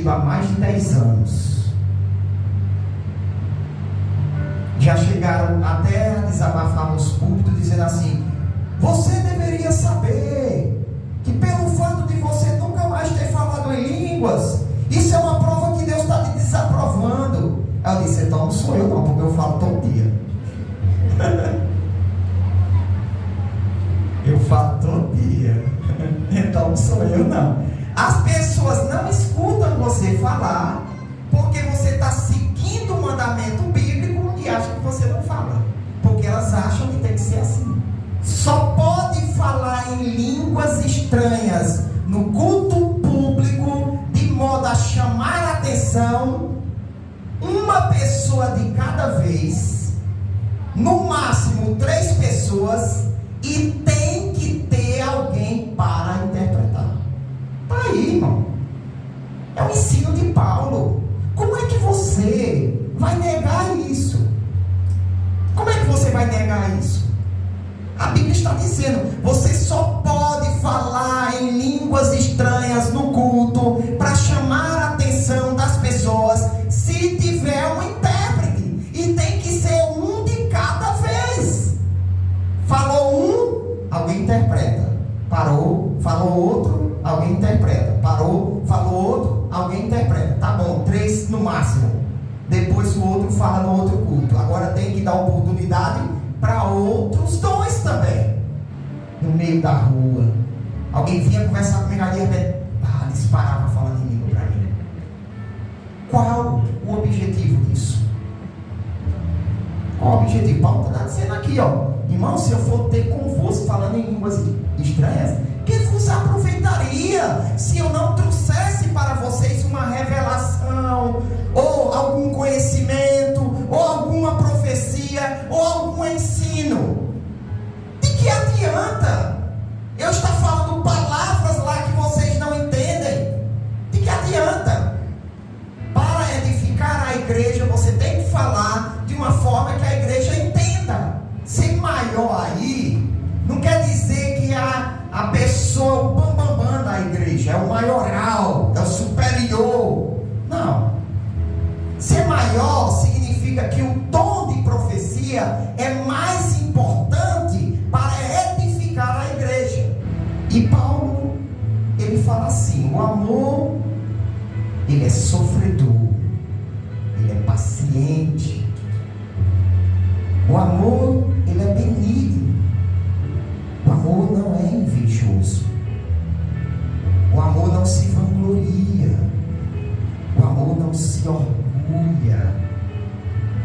convertido há mais de 10 anos. Já chegaram até a desabafar nos púlpitos, dizendo assim: você deveria saber que pelo fato de você nunca mais ter falado em línguas, isso é uma prova que Deus está te desaprovando. Aí eu disse: então não sou eu não, porque eu falo todo dia. Eu falo todo dia. Então não sou eu não. As pessoas não escutam você falar, porque você está seguindo o mandamento bíblico e acham que você não fala, porque elas acham que tem que ser assim. Só pode falar em línguas estranhas no culto público, de modo a chamar a atenção, uma pessoa de cada vez, no máximo 3 pessoas, e tem que ter alguém para interpretar. Está aí, irmão. É o ensino de Paulo. Como é que você vai negar isso? Como é que você vai negar isso? A Bíblia está dizendo: você só pode falar em línguas estranhas no culto para chamar a atenção das pessoas se tiver um intérprete, e tem que ser um de cada vez. Falou um, alguém interpreta. Parou, falou outro, alguém interpreta. Parou, falou outro, alguém interpreta. Tá bom, 3 no máximo. Depois o outro fala no outro culto. Agora tem que dar oportunidade para outros 2 também. No meio da rua, alguém vinha conversar comigo ali, eles paravam falando em língua para mim. Qual o objetivo disso? Qual o objetivo? Paulo está dizendo aqui, irmão, se eu for ter convosco falando em línguas estranhas, que vos aproveitaria se eu não trouxesse para vocês uma revelação, ou algum conhecimento, ou alguma profecia, ou algum ensino? De que adianta eu estar falando palavras lá que vocês não entendem? De que adianta? Para edificar a igreja, você tem que falar de uma forma que a igreja entenda. Ser maior aí não quer dizer que a pessoa, o bambambam da igreja, é o maioral, é o superior. Não. Ser maior significa que o dom de profecia é mais importante para edificar a igreja. E Paulo, ele fala assim: o amor, ele é sofredor, ele é paciente. O amor, ele é benigno. O amor não é invejoso. O amor não se vangloria. O amor não se orgulha.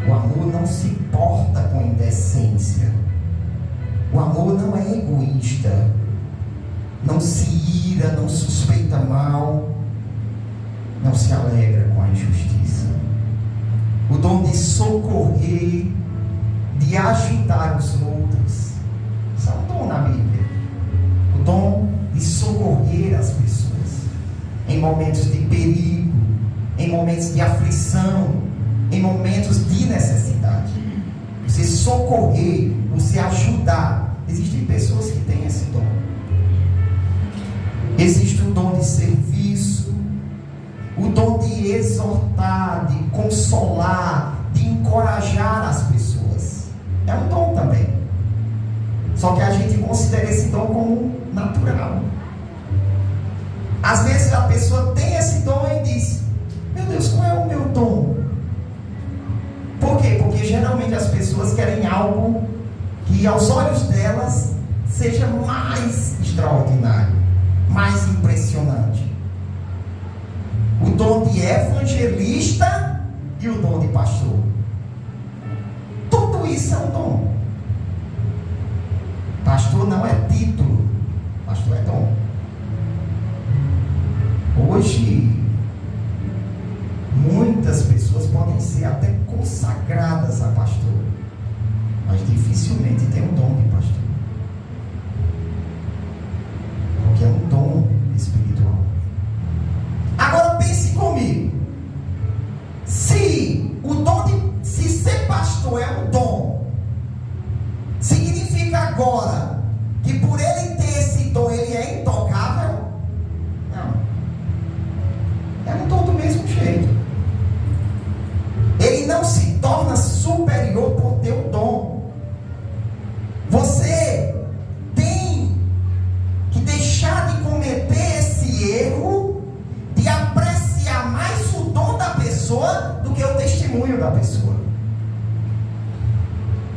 O amor não se porta com indecência. O amor não é egoísta. Não se ira, não suspeita mal. Não se alegra com a injustiça. O dom de socorrer, de ajudar os outros. Isso é um dom na Bíblia. O dom de socorrer as pessoas em momentos de perigo, em momentos de aflição, em momentos de necessidade. Você socorrer, você ajudar. Existem pessoas que têm esse dom. Existe o dom de serviço, o dom de exortar, de consolar, de encorajar as pessoas. É um dom também. Só que a gente considera esse dom como natural. Às vezes a pessoa tem esse dom e diz: meu Deus, qual é o meu dom? Por quê? Porque geralmente as pessoas querem algo que aos olhos delas seja mais extraordinário, mais impressionante. O dom de evangelista e o dom de pastor. Tudo isso é um dom. Pastor não é título, pastor é dom. Hoje, muitas pessoas podem ser até consagradas a pastor, mas dificilmente tem um dom de pastor, porque é um dom espiritual. Agora pense comigo: se ser pastor é um dom, significa agora que por ele ter esse dom ele é intocável? Não. É um dom do mesmo testemunho da pessoa.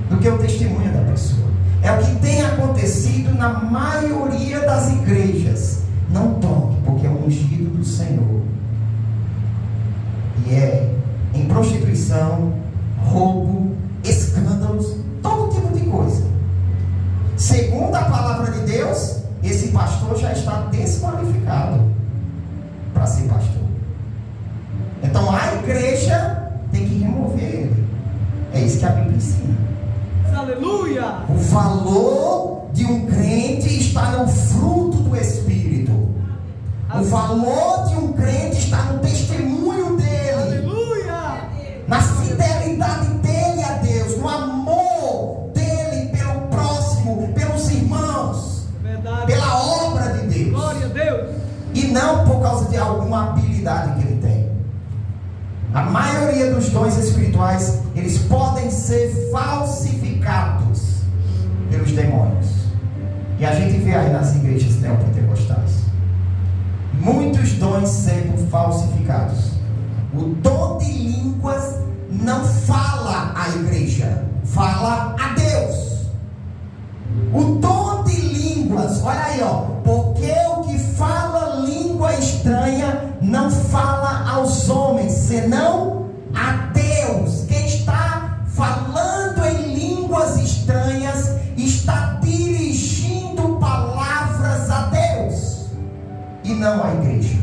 Do que o testemunho da pessoa. É o que tem acontecido na maioria das igrejas. Não toque, porque é um ungido do Senhor. E é em prostituição, roubo, escândalos, todo tipo de coisa. Segundo a palavra de Deus, esse pastor já está desqualificado para ser pastor. Então a igreja tem que remover ele. É isso que a Bíblia ensina. Aleluia! O valor de um crente está no fruto do Espírito. O valor de um crente está no testemunho dele. Aleluia! Na fidelidade dele a Deus, no amor dele pelo próximo, pelos irmãos, Verdade. pela obra de Deus. Glória a Deus! E não por causa de alguma habilidade que ele tem. A maioria dos dons espirituais, eles podem ser falsificados pelos demônios. E a gente vê aí nas igrejas neopentecostais muitos dons sendo falsificados. O dom de línguas não fala à igreja, fala a Deus. O dom de línguas, olha aí, porque o que fala língua estranha não fala aos homens, senão a Deus. Quem está falando em línguas estranhas está dirigindo palavras a Deus e não à igreja.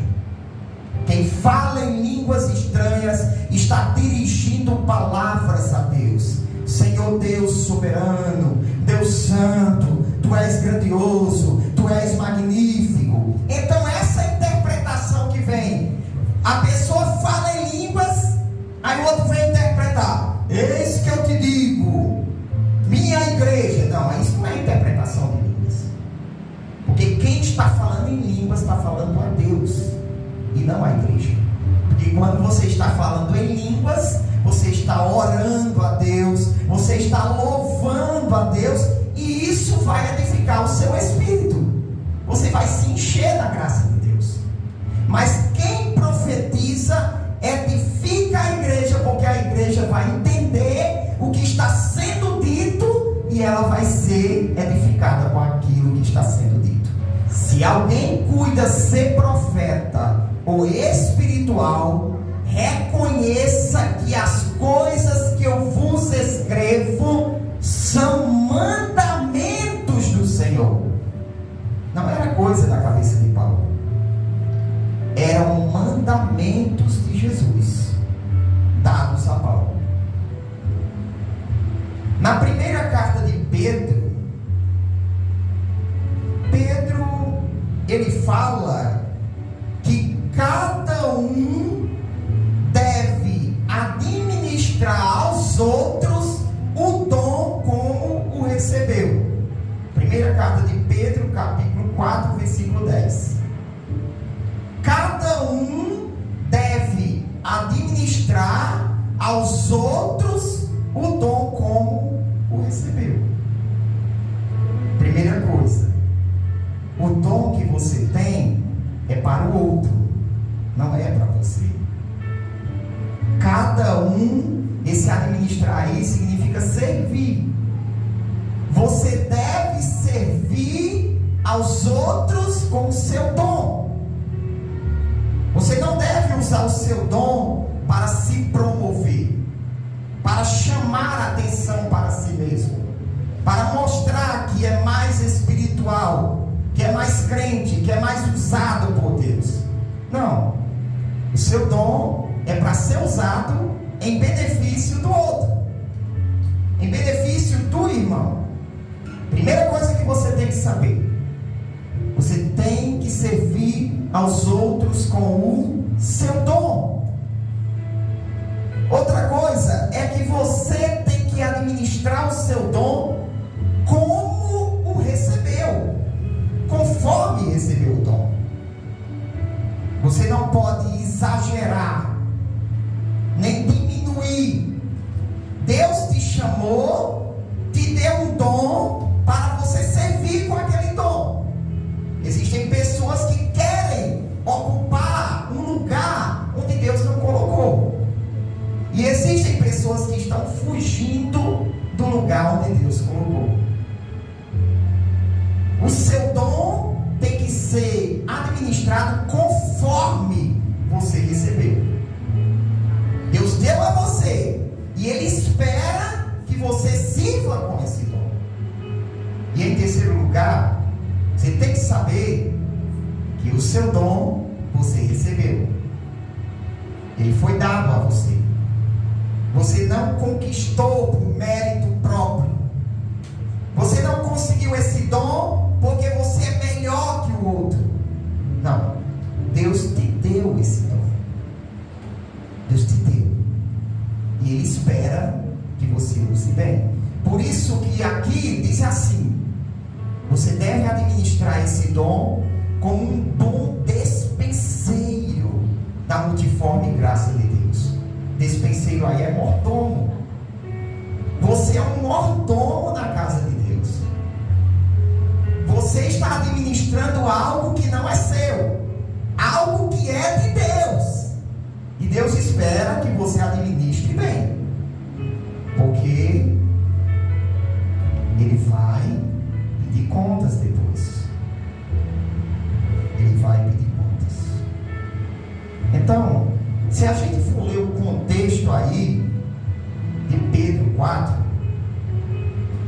Quem fala em línguas estranhas está dirigindo palavras a Deus. Senhor Deus soberano, Deus santo, Tu és grandioso, Tu és magnífico. Então essa interpretação que vem, a pessoa fala em línguas, aí o outro vem interpretar. Eis que eu te digo, minha igreja. Não, isso não é interpretação de línguas. Porque quem está falando em línguas está falando a Deus e não a igreja. Porque quando você está falando em línguas, você está orando a Deus, você está louvando a Deus, e isso vai edificar o seu espírito. Você vai se encher da graça de Deus. Mas quem profetiza edifica a igreja, porque a igreja vai entender o que está sendo dito e ela vai ser edificada com aquilo que está sendo dito. Se alguém cuida ser profeta ou espiritual, reconheça que as coisas que eu vos escrevo são mandamentos do Senhor. Não era coisa da cabeça de Paulo. Eram mandamentos de Jesus dados a Paulo. Na primeira carta de Pedro, ele fala que cada um deve administrar aos outros o dom como o recebeu. Primeira carta de Pedro, capítulo 4, versículo 10. Cada um deve administrar aos outros o dom como o recebeu. Primeira coisa, o dom que você tem é para o outro, não é para você. Cada um, esse administrar aí significa servir. Você deve servir aos outros com o seu dom. Você não deve usar o seu dom para se promover, para chamar a atenção para si mesmo, para mostrar que é mais espiritual, que é mais crente, que é mais usado por Deus. Não. O seu dom é para ser usado em benefício do outro, em benefício do irmão. Primeira coisa que você tem que saber: você tem que servir aos outros com o seu dom. Outra coisa é que você tem que administrar o seu dom como o recebeu, conforme recebeu o dom. Você não pode exagerar, nem diminuir. Deus te chamou, te deu um dom para você servir com aquele dom. Existem pessoas que querem ocupar um lugar onde Deus não colocou. E existem pessoas fugindo do lugar onde Deus colocou. O seu dom tem que ser administrado conforme você recebeu. Deus deu a você e Ele espera que você sirva com esse dom. E em terceiro lugar, você tem que saber que o seu dom você recebeu. Ele foi dado a você. Você não conquistou por mérito próprio. Você não conseguiu esse dom porque você é melhor que o outro. Não. Deus te deu esse dom. Deus te deu. E Ele espera que você use bem. Por isso que aqui diz assim: você deve administrar esse dom como um bom despenseiro da multiforme graça de Deus. Despenseiro aí é mordomo. Você é um mordomo na casa de Deus. Você está administrando algo que não é seu, algo que é de Deus. E Deus espera que você administre bem, porque Ele vai pedir contas depois. Ele vai pedir contas. Então, se a gente for ler o contexto aí de Pedro 4,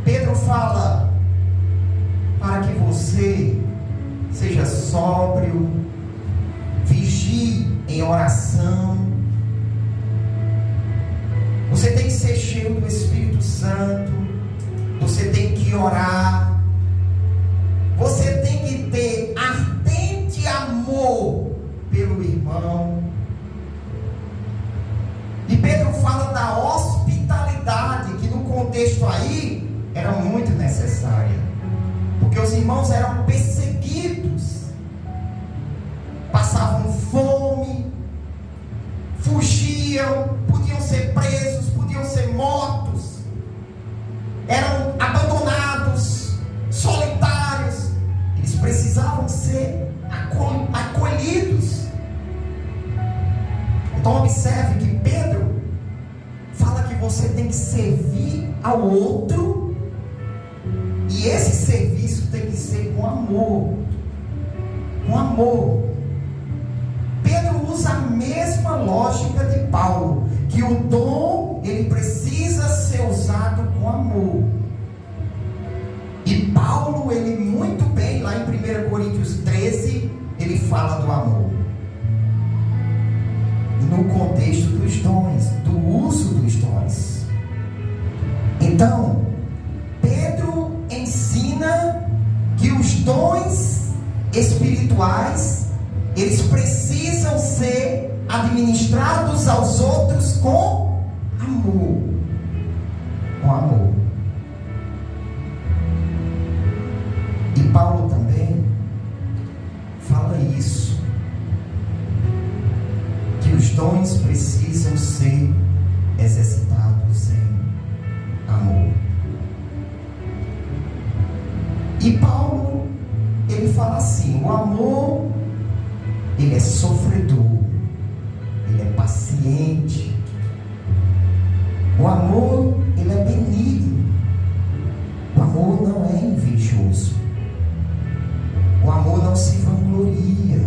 Pedro fala para que você seja sóbrio, vigie em oração. Você tem que ser cheio do Espírito Santo. Você tem que orar. Você tem que ter ardente amor pelo irmão. E Pedro fala da hospitalidade, que no contexto aí era muito necessária, porque os irmãos eram perseguidos, passavam fome, fugiam, podiam ser presos, podiam ser mortos, eram abandonados, solitários. Eles precisavam ser acolhidos. Então observe que Pedro fala que você tem que servir ao outro, e esse serviço tem que ser com amor. Com amor. Pedro usa a mesma lógica de Paulo, que o dom ele precisa ser usado com amor. E Paulo, ele muito bem, lá em 1 Coríntios 13, ele fala do amor. No contexto dos dons, do uso dos dons. Então, Pedro ensina que os dons espirituais, eles precisam ser administrados aos outros com amor. Com amor. E Paulo também fala isso, que os dons precisam ser exercitados em amor. E Paulo, ele fala assim: o amor, ele é sofredor, ele é paciente. O amor, ele é benigno. O amor não é invejoso. O amor não se vangloria.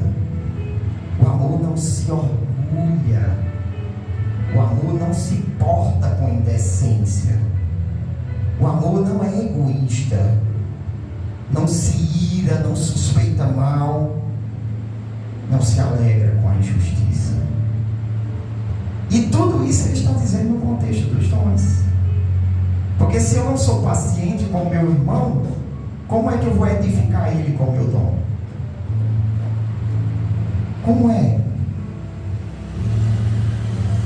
O amor não se orgulha. O amor não se porta com indecência. O amor não é egoísta. Não se ira, não suspeita mal, não se alegra com a injustiça. E tudo isso ele está dizendo no contexto dos dons. Porque se eu não sou paciente com o meu irmão, como é que eu vou edificar ele com o meu dom? Como é?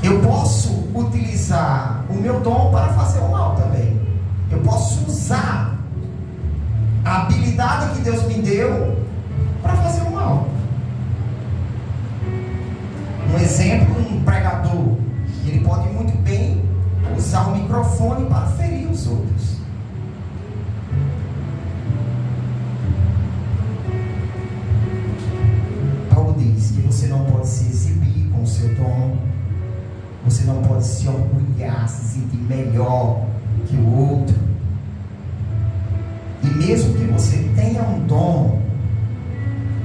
Eu posso utilizar o meu dom para fazer o mal também. Eu posso usar a habilidade que Deus me deu para fazer o mal. Um exemplo, um pregador, ele pode muito bem usar o microfone para ferir os outros. Paulo diz que você não pode se exibir com o seu dom, Você não pode se orgulhar, se sentir melhor que o outro. E mesmo que você tenha um dom,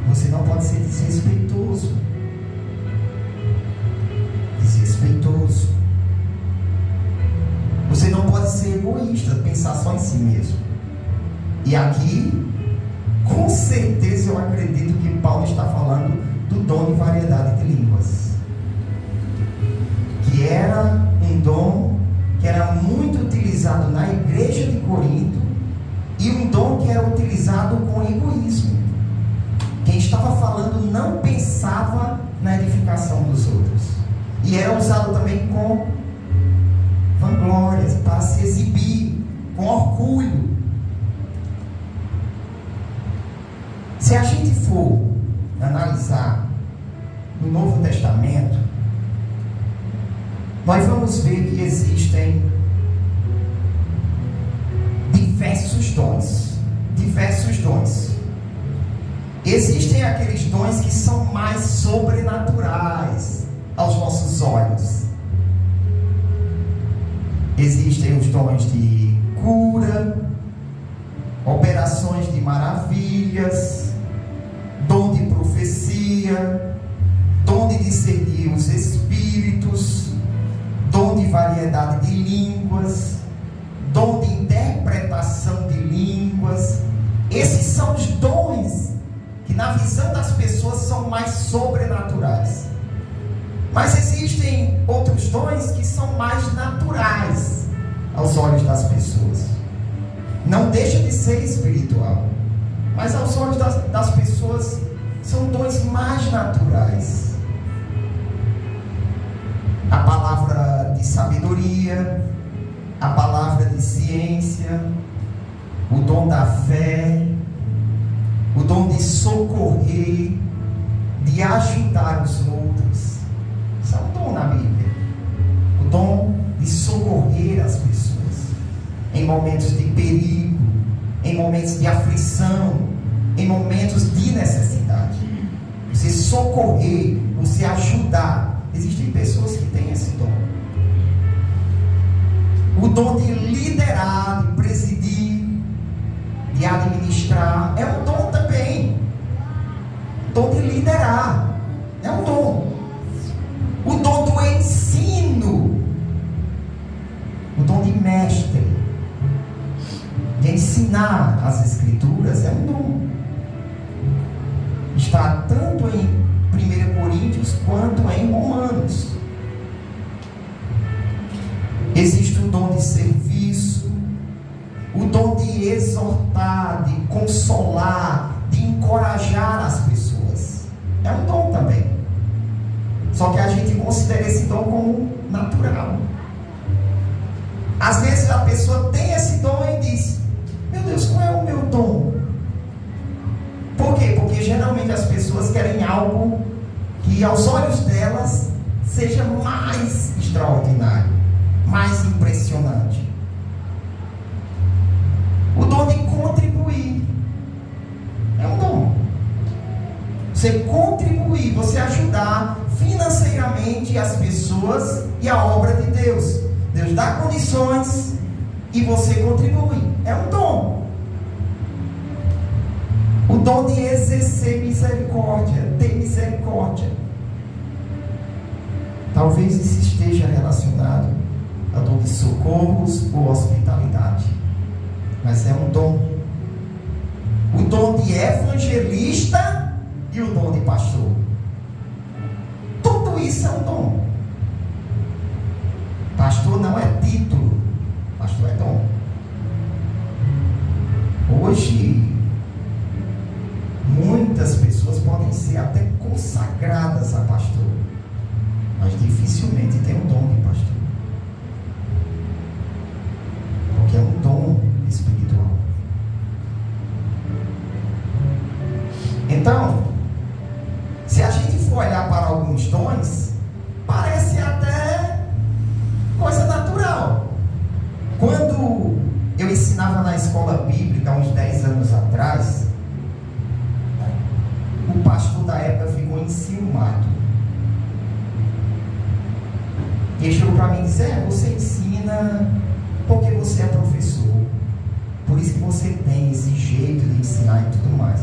você não pode ser desrespeitoso. Desrespeitoso. Você não pode ser egoísta, pensar só em si mesmo. E aqui, com certeza eu acredito que Paulo está falando do dom de variedade de línguas, que era um dom que era muito utilizado na igreja de Corinto, e um dom que era utilizado com egoísmo. Quem estava falando não pensava na edificação dos outros, e era usado também com vanglórias, para se exibir, com orgulho. Se a gente for analisar no Novo Testamento, nós vamos ver que existem diversos dons. Diversos dons. Existem aqueles dons que são mais sobrenaturais aos nossos olhos. Existem os dons de cura, operações de maravilhas, dom de profecia, dom de discernir os espíritos, dom de variedade de línguas, dom de interpretação de línguas. Esses são os dons que na visão das pessoas são mais sobrenaturais. Mas existem outros dons que são mais naturais aos olhos das pessoas. Não deixa de ser espiritual, mas aos olhos das pessoas são dons mais naturais. A palavra de sabedoria, a palavra de ciência, o dom da fé, o dom de socorrer, de ajudar os outros. Isso é um dom na Bíblia. O dom de socorrer as pessoas em momentos de perigo, em momentos de aflição, em momentos de necessidade. Você socorrer, você ajudar. Existem pessoas que têm esse dom. O dom de liderar, de presidir, de administrar, é um dom também. O dom de liderar é um dom. O dom do ensino, o dom de mestre, de ensinar as escrituras, é um dom. Está tanto em 1 Coríntios quanto em Romanos. Existe o dom de serviço, o dom de exortar, de consolar, de encorajar as pessoas. É um dom também. Só que a gente considera esse dom como natural. Às vezes a pessoa tem esse dom e diz: meu Deus, qual é o meu dom? Por quê? Porque geralmente as pessoas querem algo que aos olhos delas seja mais extraordinário, mais impressionante. O dom de contribuir é um dom. Você contribuir, você ajudar financeiramente as pessoas e a obra de Deus. Deus dá condições e você contribui. É um dom. O dom de exercer misericórdia, ter misericórdia. Talvez isso esteja relacionado ao dom de socorros ou hospitalidade. Mas é um dom. O dom de evangelista e o dom de pastor. Tudo isso é um dom. Pastor não é título, pastor é dom. Hoje, muitas pessoas podem ser até consagradas a pastor, mas dificilmente tem um dom de pastor, porque é um dom espiritual. Então, se a gente for olhar para alguns dons, parece até coisa natural. Quando eu ensinava na escola bíblica, há uns 10 anos atrás, o pastor da época ficou enciumado. Ele chegou para mim e disse: você ensina porque você é professor. Por isso que você tem esse jeito de ensinar e tudo mais.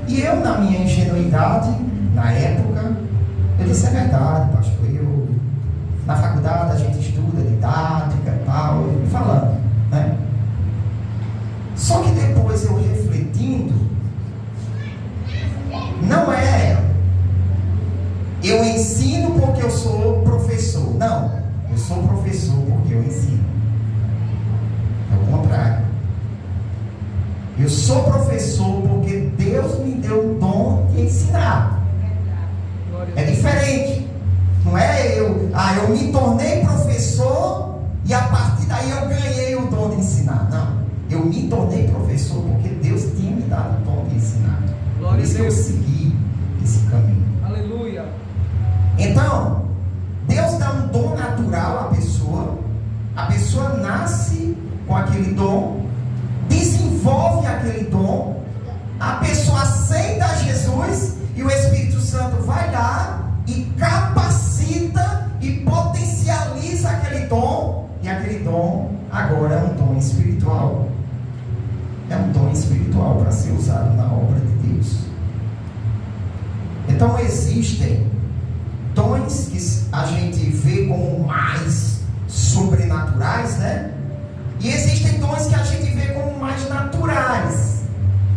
E eu, na minha ingenuidade, na época, eu disse: é verdade, pastor. Na faculdade a gente estuda didática e tal, eu falando, né? Só que depois eu refletindo, não é eu ensino porque eu sou professor. Não, eu sou professor porque eu ensino. É o contrário. Eu sou professor porque Deus me deu o dom de ensinar. É diferente. Não é eu me tornei professor e a partir daí eu ganhei o dom de ensinar. Não, eu me tornei professor porque Deus tinha me dado o dom de ensinar. Por isso que eu segui esse caminho. Aleluia. Então, Deus dá um dom natural à pessoa nasce com aquele dom, desenvolve aquele dom, a pessoa aceita Jesus e o Espírito Santo vai lá e capacita e potencializa aquele dom, e aquele dom agora é um dom espiritual. É um dom espiritual para ser usado na obra de Deus. Então existem dons que a gente vê como mais sobrenaturais, né? E existem dons que a gente vê como mais naturais.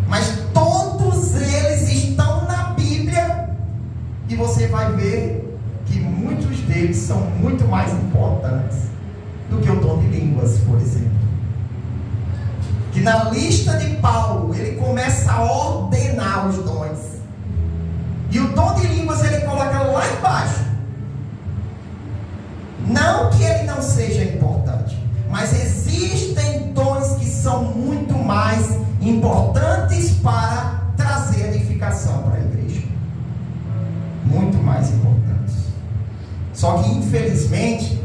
Mas todos eles estão na Bíblia. E você vai ver que muitos deles são muito mais importantes do que o dom de línguas, por exemplo. Que na lista de Paulo, ele começa a ordenar os dons. E o dom de línguas ele coloca lá embaixo. Não que ele não seja importante, mas existem dons que são muito mais importantes para trazer edificação para a igreja. Muito mais importantes. Só que infelizmente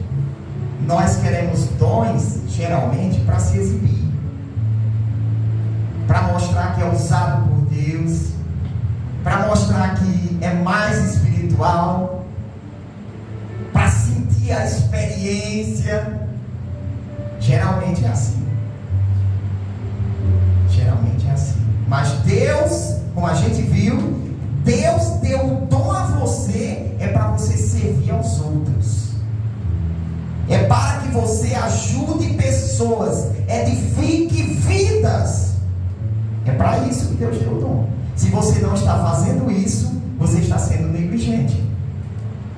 nós queremos dons geralmente para se exibir, para mostrar que é usado por Deus, para mostrar que é mais espiritual, para sentir a experiência. Geralmente é assim. Geralmente é assim. Mas Deus, como a gente viu, Deus deu o dom a você, é para você servir aos outros. É para que você ajude pessoas, edifique vidas. É para isso que Deus deu o dom. Se você não está fazendo isso, você está sendo negligente.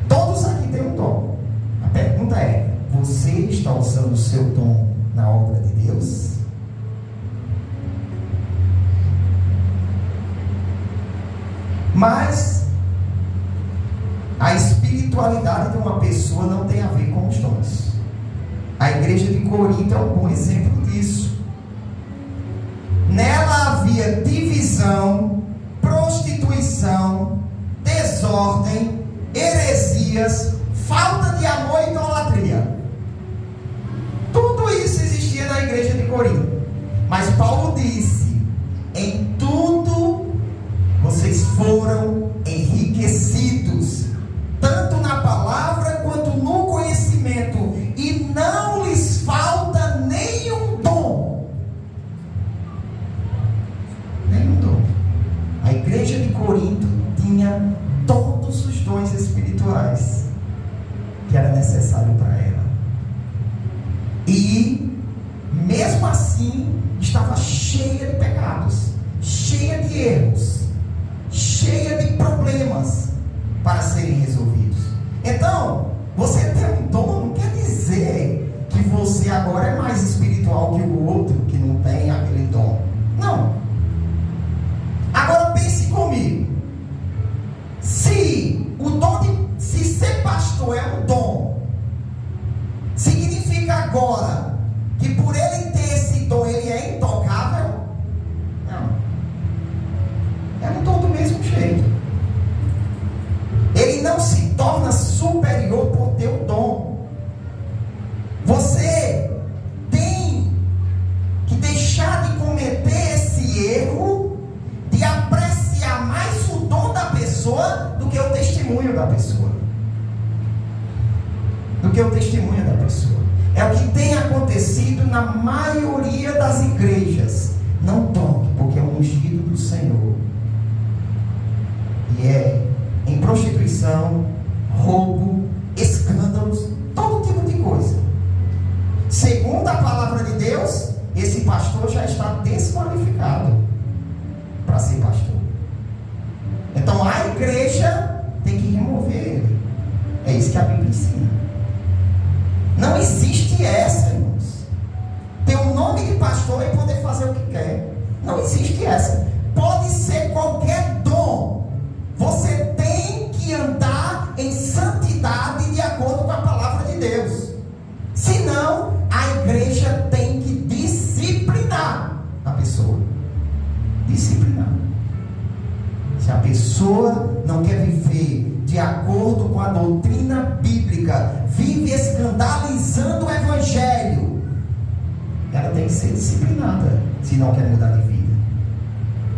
Todos aqui têm um dom. A pergunta é: você está usando o seu dom na obra de Deus? Mas a espiritualidade de uma pessoa não tem a ver com os dons. A igreja de Corinto é um bom exemplo disso. Nela havia divisão, prostituição, desordem, heresias, falta de amor e idolatria. Tudo isso existia na igreja de Corinto. Mas Paulo disse: em tudo vocês foram enriquecidos, tanto na palavra quanto no conhecimento, e não lhes falta nenhum dom. Nenhum dom. A igreja de Corinto tinha todos os dons espirituais que era necessário para ela. E mesmo assim estava cheia de pecados, cheia de erros, cheia de problemas para serem resolvidos. Então, você ter um dom não quer dizer que você agora é mais espiritual que o outro que não tem aquele dom. Não. Agora pense comigo. Se ser pastor é um dom, significa agora que por ele ter esse dom ele é intocável? Não. É um dom do mesmo jeito. Ele não se torna superior por ter o dom. Você tem que deixar de cometer esse erro de apreciar mais o dom da pessoa do que o testemunho da pessoa. do que o testemunho da pessoa. É o que tem acontecido na maioria das igrejas. Não toque, porque é um ungido do Senhor. E é em prostituição, roubo, escândalos, todo tipo de coisa. Segundo a palavra de Deus, esse pastor já está desqualificado para ser pastor. Então a igreja tem que remover ele. É isso que a Bíblia ensina. Não existe essa, irmãos. Ter o nome de pastor e poder fazer o que quer. Não existe essa. Pode ser qualquer dom. Você tem que andar em santidade de acordo com a palavra de Deus. Senão, a igreja tem que disciplinar a pessoa. Disciplinar. Se a pessoa não quer viver de acordo com a doutrina bíblica, vive escandalizando o evangelho, ela tem que ser disciplinada. Se não quer mudar de vida,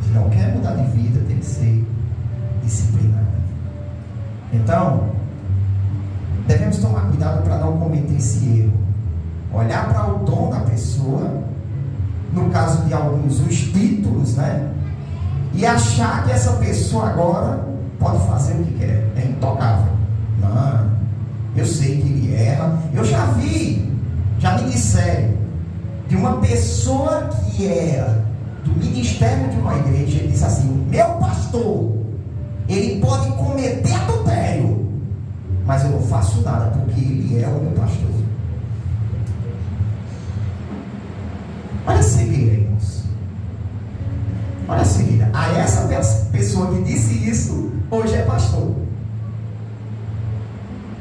se não quer mudar de vida, tem que ser disciplinada. Então, devemos tomar cuidado para não cometer esse erro. Olhar para o dom da pessoa, no caso de alguns, os títulos, né? E achar que essa pessoa agora pode fazer o que quer, é intocável. Não, eu sei que ele erra. Eu já me disseram de uma pessoa que era do ministério de uma igreja. Ele disse assim: meu pastor, ele pode cometer adultério, mas eu não faço nada, porque ele é o meu pastor. Olha a cegueira, irmãos. Olha a cegueira. Aí essa pessoa que disse isso, hoje é pastor.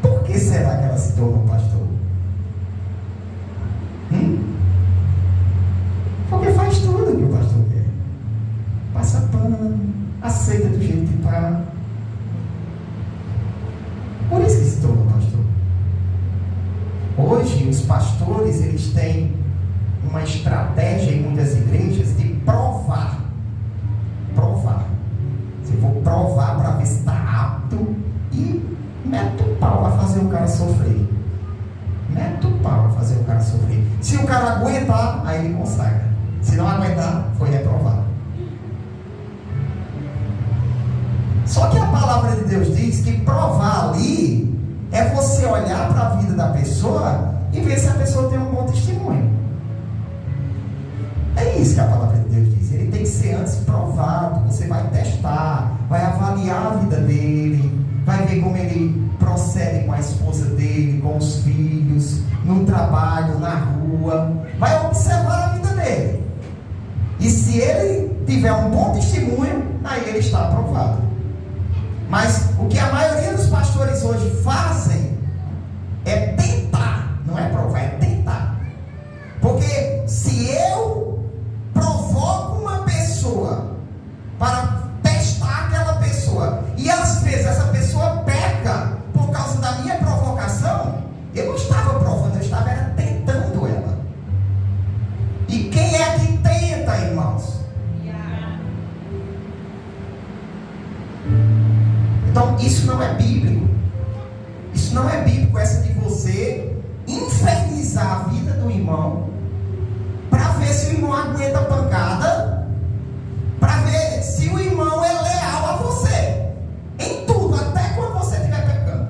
Por que será que ela se tornou pastor? Porque faz tudo que o pastor quer. Passa pano, aceita do jeito que está. Por isso que se tornou pastor. Hoje os pastores, eles têm uma estratégia em muitas igrejas de provar. Se eu vou provar para ver se está apto, e meto o pau a fazer o cara sofrer. Se o cara aguentar, aí ele consagra. Se não aguentar, foi reprovado. Só que a palavra de Deus diz que provar ali é você olhar para a vida da pessoa e ver se a pessoa tem um bom testemunho. É isso que a palavra de Deus diz. Ele tem que ser antes provado. Você vai testar, vai avaliar a vida dele, vai ver como ele procede com a esposa dele, com os filhos, no trabalho, na rua. Vai observar a vida dele. E se ele tiver um bom testemunho, aí ele está aprovado. Mas o que a maioria dos pastores hoje fazem é tentar, não é provar, é tentar. Porque se eu provoco uma pessoa para testar aquela pessoa, e às vezes essa pessoa peca por causa da minha provocação, eu não estava provando, eu estava tentando ela. E quem é que tenta, irmãos? Então isso não é bíblico. Isso não é bíblico, essa de você infernizar a vida do irmão para ver se o irmão aguenta a pancada, para ver se o irmão é leal a você em tudo, até quando você estiver pecando.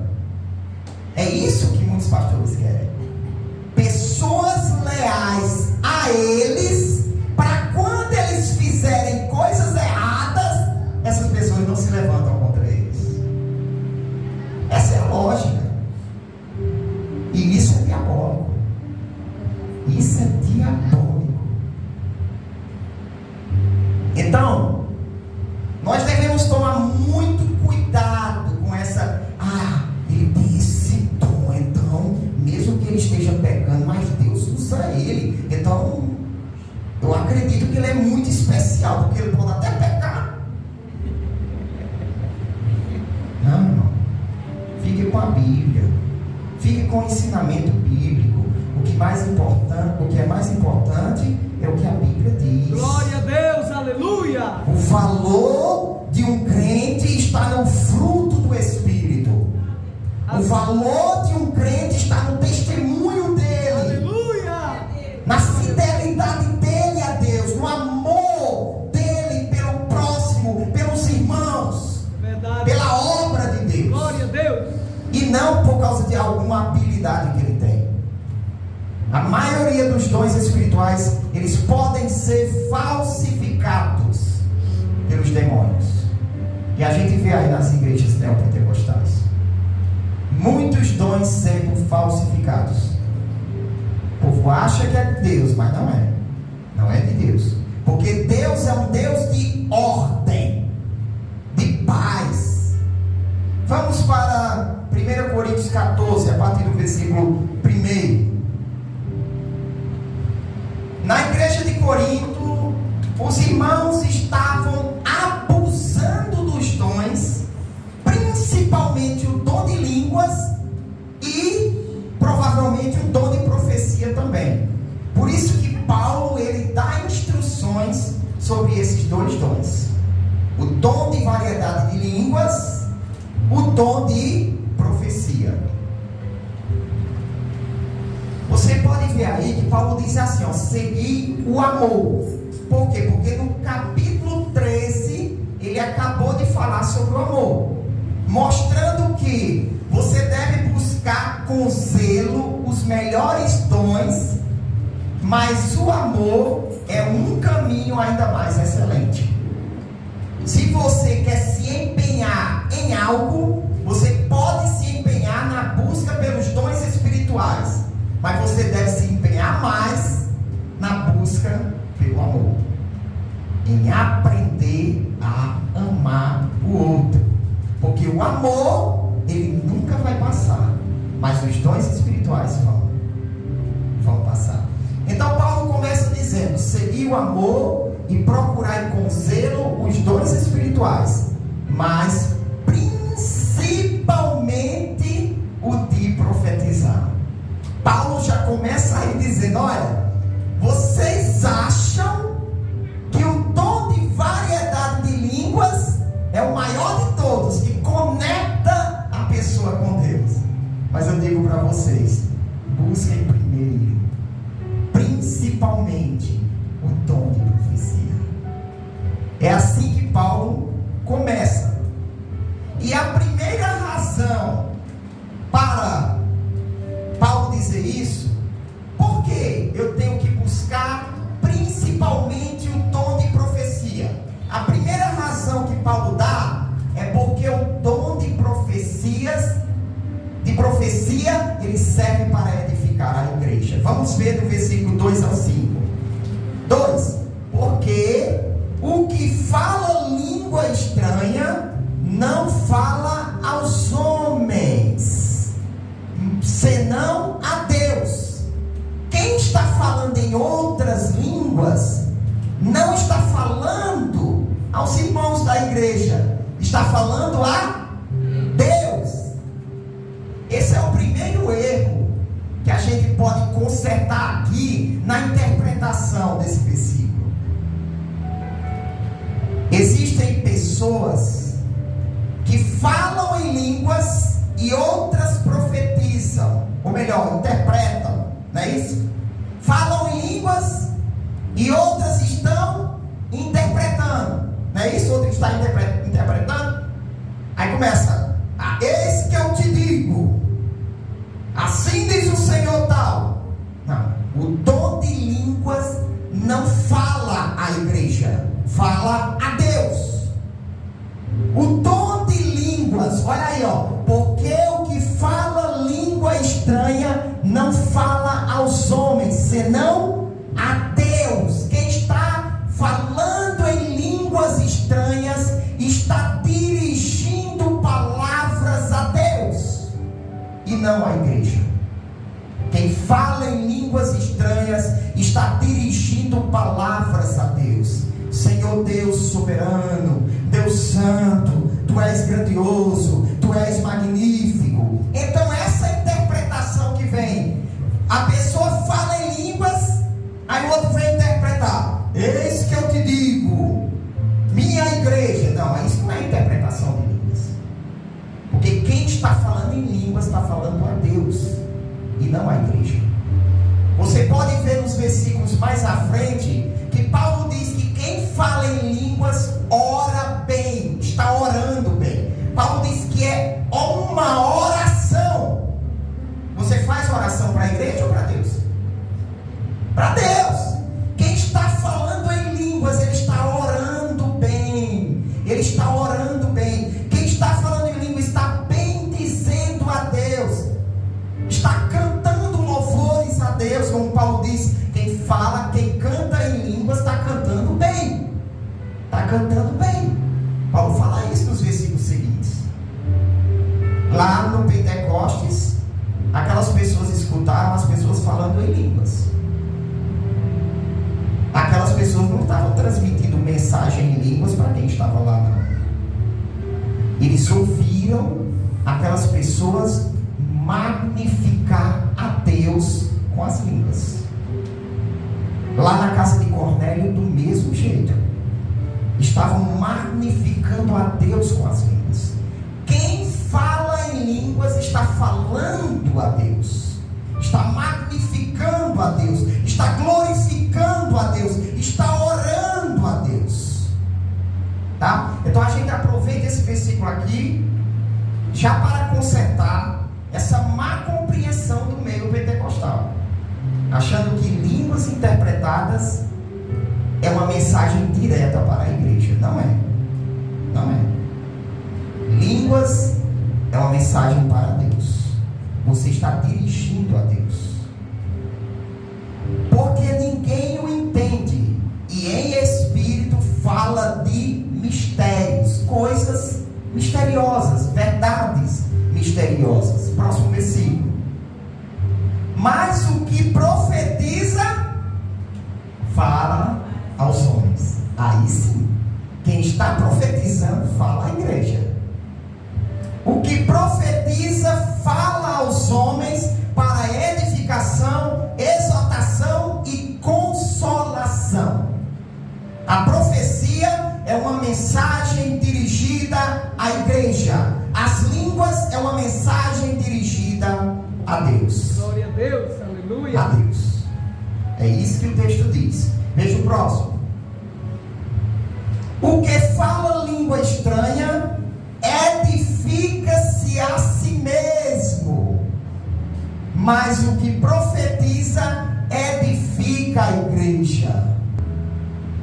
É isso que muitos pastores querem. Pessoas leais a eles, para quando eles fizerem coisas erradas, essas pessoas não se levantam contra eles. Essa é a lógica. E isso é diabólico. Isso é diabólico. Então, nós devemos tomar muito cuidado com essa. Ele tem esse dom, então, mesmo que ele esteja pecando, mas Deus usa ele. Então, eu acredito que ele é muito especial, porque ele pode até pecar. Não, irmão. Fique com a Bíblia. Fique com o ensinamento bíblico. O que é mais importante é o que a Bíblia diz. Glória a Deus, aleluia. O valor de um crente está no fruto do Espírito. O valor de um crente está no testemunho dele. Aleluia. Na fidelidade dele a Deus, no amor dele pelo próximo, pelos irmãos, Verdade. pela obra de Deus. Glória a Deus. E não por causa de alguma habilidade que ele tem. A maioria dos dons espirituais, eles podem ser falsificados pelos demônios. E a gente vê aí nas igrejas neopentecostais muitos dons sendo falsificados. O povo acha que é de Deus, mas não é. Não é de Deus. Porque Deus é um Deus de ordem, de paz. Vamos para 1 Coríntios 14, a partir do versículo 1. Na igreja de Corinto, os irmãos estavam abusando dos dons, principalmente o dom de línguas e provavelmente o dom de profecia também. Por isso que Paulo, ele dá instruções sobre esses dois dons: o dom de variedade de línguas, o dom de profecia. Você pode ver aí que Paulo diz assim, ó, seguir o amor. Por quê? Porque no capítulo 13, ele acabou de falar sobre o amor, mostrando que você deve buscar com zelo os melhores dons, mas o amor é um caminho ainda mais excelente. Se você quer se empenhar em algo, você pode se empenhar na busca pelos dons espirituais, mas você deve se empenhar mais na busca pelo amor, em aprender a amar o outro, porque o amor, ele nunca vai passar, mas os dons espirituais vão passar. Então Paulo começa dizendo: seguir o amor e procurar com zelo os dons espirituais, mas principalmente o de profetizar. Paulo já começa aí dizendo: olha, vocês acham que o dom de variedade de línguas é o maior de todos, que conecta a pessoa com Deus. Mas eu digo para vocês, busquem primeiro, principalmente, o dom de profecia. É assim que Paulo começa. E a primeira razão para Paulo dizer isso, porque eu tenho que buscar principalmente o dom de profecia. A primeira razão que Paulo dá é porque o dom de profecia, ele serve para edificar a igreja. Vamos ver do versículo 2 ao 5. 2. Porque o que fala língua estranha não fala aos homens, senão a Deus. Quem está falando em outras línguas não está falando aos irmãos da igreja, está falando a Deus. Esse é o primeiro erro que a gente pode consertar aqui na interpretação desse versículo. Existem pessoas que falam em línguas e outras profetizam, ou melhor, interpretam, não é isso? Falam em línguas e outras estão interpretando, não é isso? Outro está interpretando. Aí começa: eis que eu te digo, assim diz o Senhor tal. Não, o dom de línguas não fala à igreja, fala a Deus. O dom de línguas, olha aí, ó, porque o que fala língua estranha não fala aos homens, senão a Deus. Quem está falando em línguas estranhas está dirigindo palavras a Deus e não à igreja. Quem fala em línguas estranhas está dirigindo palavras a Deus. Senhor Deus soberano, Deus santo, Tu és grandioso, Tu és magnífico. Então essa interpretação que vem, a pessoa fala em línguas, aí o outro vem interpretar: eis que eu te digo, minha igreja. Não, isso não é interpretação de línguas, porque quem está falando em línguas Deus, como Paulo diz, quem fala, quem canta em línguas está cantando bem. Está cantando bem. Paulo fala isso nos versículos seguintes. Lá no Pentecostes, aquelas pessoas escutaram as pessoas falando em línguas. Aquelas pessoas não estavam transmitindo mensagem em línguas para quem estava lá, não. Eles ouviram aquelas pessoas magnificar a Deus com as línguas. Lá na casa de Cornélio, do mesmo jeito, estavam magnificando a Deus com as línguas. Quem fala em línguas está falando a Deus, está magnificando a Deus, está glorificando a Deus, está orando a Deus. Tá? Então a gente aproveita esse versículo aqui já para consertar essa má compreensão do meio pentecostal, achando que línguas interpretadas é uma mensagem direta para a igreja. Não é. Não é. Línguas é uma mensagem para Deus. Você está dirigindo a Deus. Porque ninguém o entende. E em espírito fala de mistérios, coisas misteriosas, verdades misteriosas. Próximo versículo. Mas o que profetiza fala aos homens. Aí sim, quem está profetizando fala à igreja. O que profetiza fala aos homens para edificação, exortação e consolação. A profecia é uma mensagem dirigida à igreja. As línguas é uma mensagem dirigida a Deus. Glória a Deus, aleluia. A Deus. É isso que o texto diz. Veja o próximo. O que fala língua estranha edifica-se a si mesmo, mas o que profetiza edifica a igreja.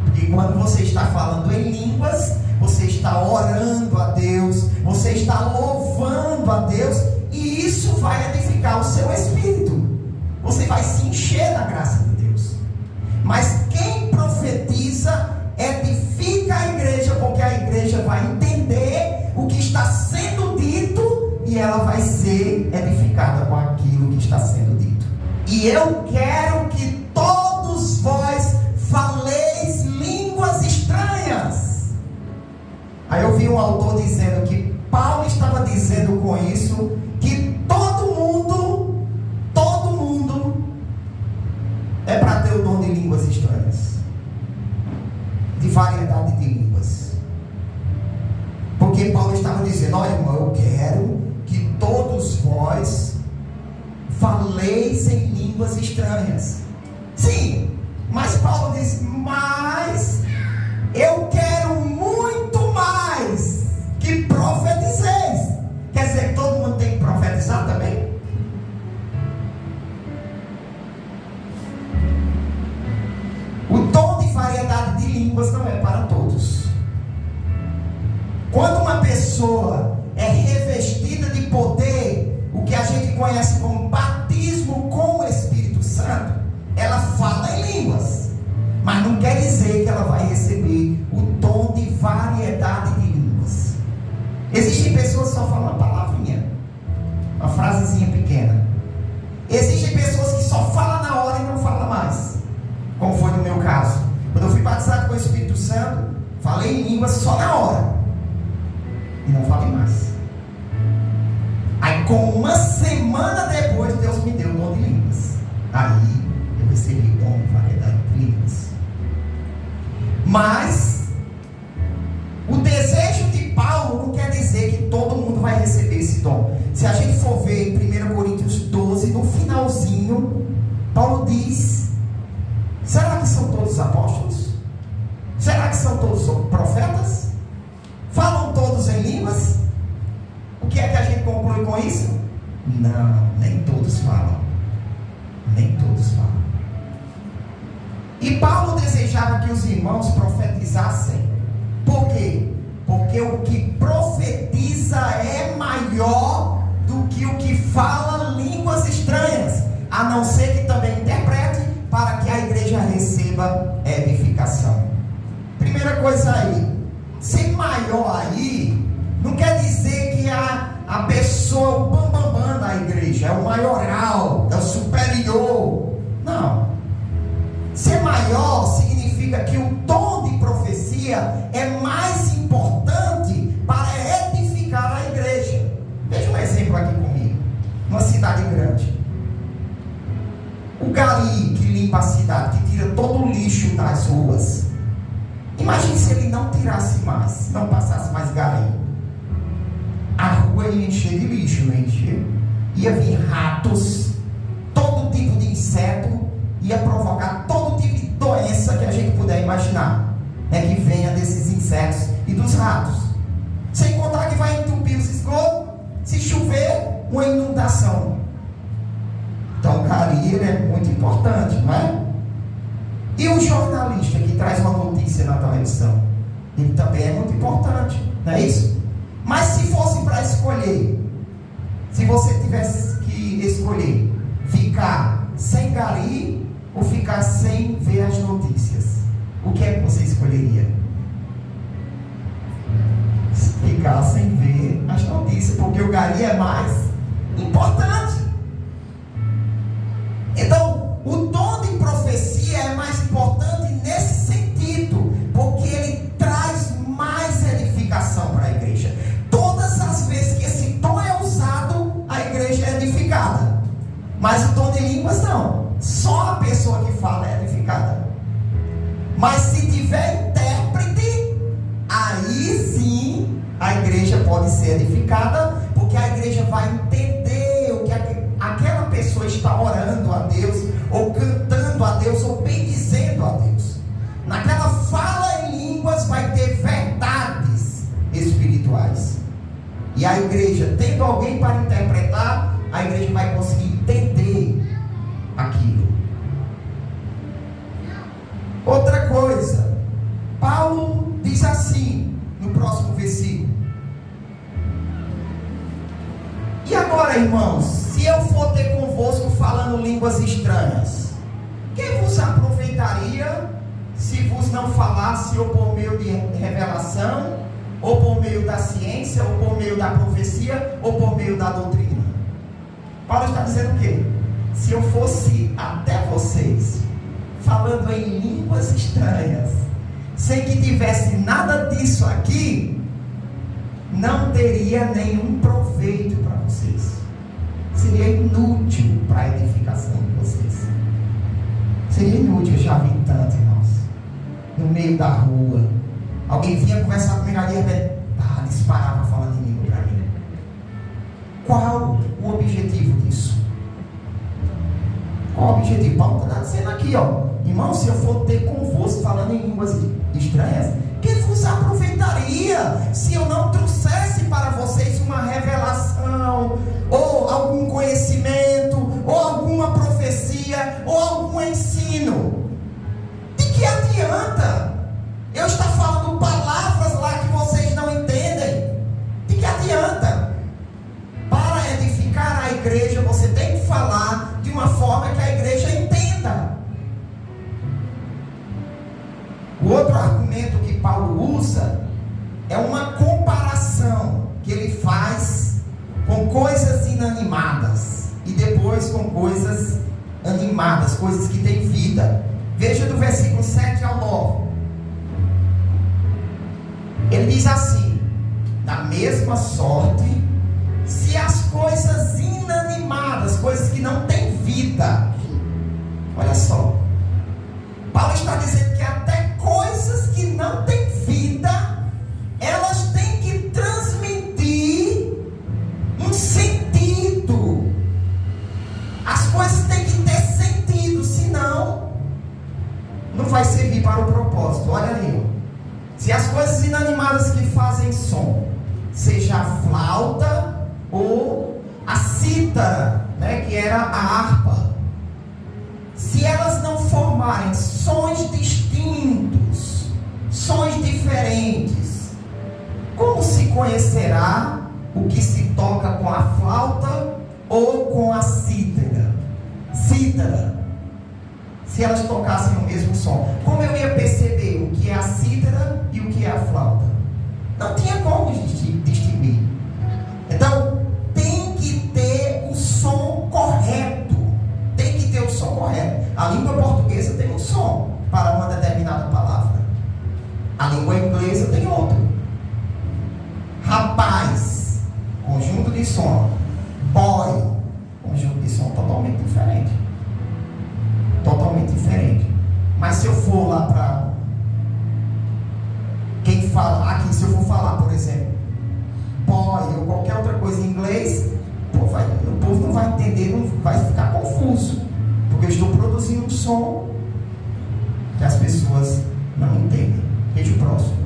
Porque quando você está falando em línguas, você está orando a Deus, você está louvando a Deus, e isso vai edificar o seu espírito. Você vai se encher da graça de Deus. Mas quem profetiza edifica a igreja, porque a igreja vai entender o que está sendo dito e ela vai ser edificada com aquilo que está sendo dito. E eu quero que todos vós faleis línguas estranhas. Aí eu vi um autor dizendo que Paulo estava dizendo com isso que todo mundo é para ter o dom de línguas estranhas, de variedade de línguas. Porque Paulo estava dizendo: olha, irmão, eu quero que todos vós faleis em línguas estranhas. Sim, mas Paulo diz: mas eu quero muito mais que profetizeis. Quer dizer que todo mundo tem que profetizar também? O dom de variedade de línguas não é para todos. Quando uma pessoa é revestida de poder, o que a gente conhece como batismo com o Espírito Santo, ela fala em línguas, mas não quer dizer que ela vai receber o dom de variedade de línguas. Existem pessoas que só falam uma palavrinha, uma frasezinha pequena. Existem pessoas que só falam na hora e não falam mais, como foi no meu caso. Quando eu fui batizado com o Espírito Santo, falei em línguas só na hora e não falei mais. Aí, com uma semana depois, Deus me deu o dom de línguas. Aí eu recebi o dom de variedade de línguas. Mas o desejo de Paulo não quer dizer que todo mundo vai receber esse dom. Se a gente for ver em 1 Coríntios 12, no finalzinho, Paulo diz: será que são todos apóstolos? Será que são todos profetas? Falam todos em línguas? O que é que a gente conclui com isso? Não, nem todos falam. Nem todos falam. E Paulo desejava que os irmãos profetizassem. Por quê? Porque o que profetiza é maior do que o que fala línguas estranhas, a não ser que também interprete. maior aí, não quer dizer que a pessoa, o bambambam da igreja, é o maioral, é o superior. Não. Ser maior significa que o dom de profecia é mais importante para edificar a igreja. Veja um exemplo aqui comigo. Numa cidade grande. O gari que limpa a cidade, que tira todo o lixo das ruas. Imagine se ele não tirasse mais, não passasse mais gari. A rua ia encher de lixo, não encher? Ia vir ratos, todo tipo de inseto, ia provocar todo tipo de doença que a gente puder imaginar, né, que venha desses insetos e dos ratos. Sem contar que vai entupir os esgotos, se chover, uma inundação. Então o gari é muito importante, não é? E o jornalista que traz uma notícia na televisão, ele também é muito importante, não é isso? Mas se fosse para escolher, se você tivesse que escolher ficar sem gari ou ficar sem ver as notícias, o que é que você escolheria? Ficar sem ver as notícias, porque o gari é mais importante. Então, o dom de profecia é mais importante nesse sentido, porque ele traz mais edificação para a igreja. Todas as vezes que esse dom é usado, a igreja é edificada. Mas o dom de línguas não. Só a pessoa que fala é edificada. Mas se tiver intérprete, aí sim a igreja pode ser edificada, porque a igreja vai entender o que aquela pessoa está orando a Deus, ou cantando a Deus, ou bendizendo a Deus. Naquela fala em línguas vai ter verdades espirituais. E a igreja, tendo alguém para interpretar, a igreja vai conseguir entender aquilo. Outra coisa, Paulo diz assim, no próximo versículo: e agora, irmãos, se eu for ter convosco falando línguas estranhas, que vos aproveitaria se vos não falasse ou por meio de revelação, ou por meio da ciência, ou por meio da profecia, ou por meio da doutrina? Paulo está dizendo o quê? Se eu fosse até vocês falando em línguas estranhas, sem que tivesse nada disso aqui, não teria nenhum proveito para vocês. Seria inútil para a edificação de vocês. Seria inútil. Eu já vi tanto, irmãos, no meio da rua, alguém vinha conversar comigo ali e disparava falando em língua para mim. Qual o objetivo disso? Qual o objetivo? Paulo está dizendo aqui, ó: irmão, se eu for ter convosco falando em línguas estranhas, que vos aproveitaria se eu não trouxesse para vocês uma revelação, ou algum conhecimento, ou alguma profecia, ou algum ensino? De que adianta eu estar falando palavras lá que vocês não entendem? De que adianta? Para edificar a igreja, você tem que falar de uma forma que a igreja entenda. O outro argumento que Paulo usa é uma comparação que ele faz com coisas inanimadas e depois com coisas animadas, coisas que têm vida. Veja do versículo 7 ao 9. Ele diz assim: da mesma sorte, se as coisas inanimadas, coisas que não têm vida, olha só, Paulo está dizendo que até coisas que não têm vida, elas têm que transmitir um sentido. As coisas têm que ter sentido, senão não vai servir para o propósito. Olha ali, ó. Se as coisas inanimadas que fazem som, seja a flauta ou a cítara, né, que era a harpa, se elas não formarem sons distintos, sons diferentes, como se conhecerá o que se toca com a flauta ou com a cítara? Se elas tocassem o mesmo som, como eu ia perceber o que é a cítara e o que é a flauta? Não tinha como distinguir. Então, tem que ter o som correto. Tem que ter o som correto. A língua portuguesa tem um som para uma determinada palavra. A língua inglesa tem outro. Rapaz, conjunto de som. Boy, conjunto de som totalmente diferente. Totalmente diferente. Mas se eu for lá para quem fala aqui, se eu for falar, por exemplo, boy ou qualquer outra coisa em inglês, o povo não vai entender, não vai ficar confuso, porque eu estou produzindo um som que as pessoas não entendem. Veja o próximo.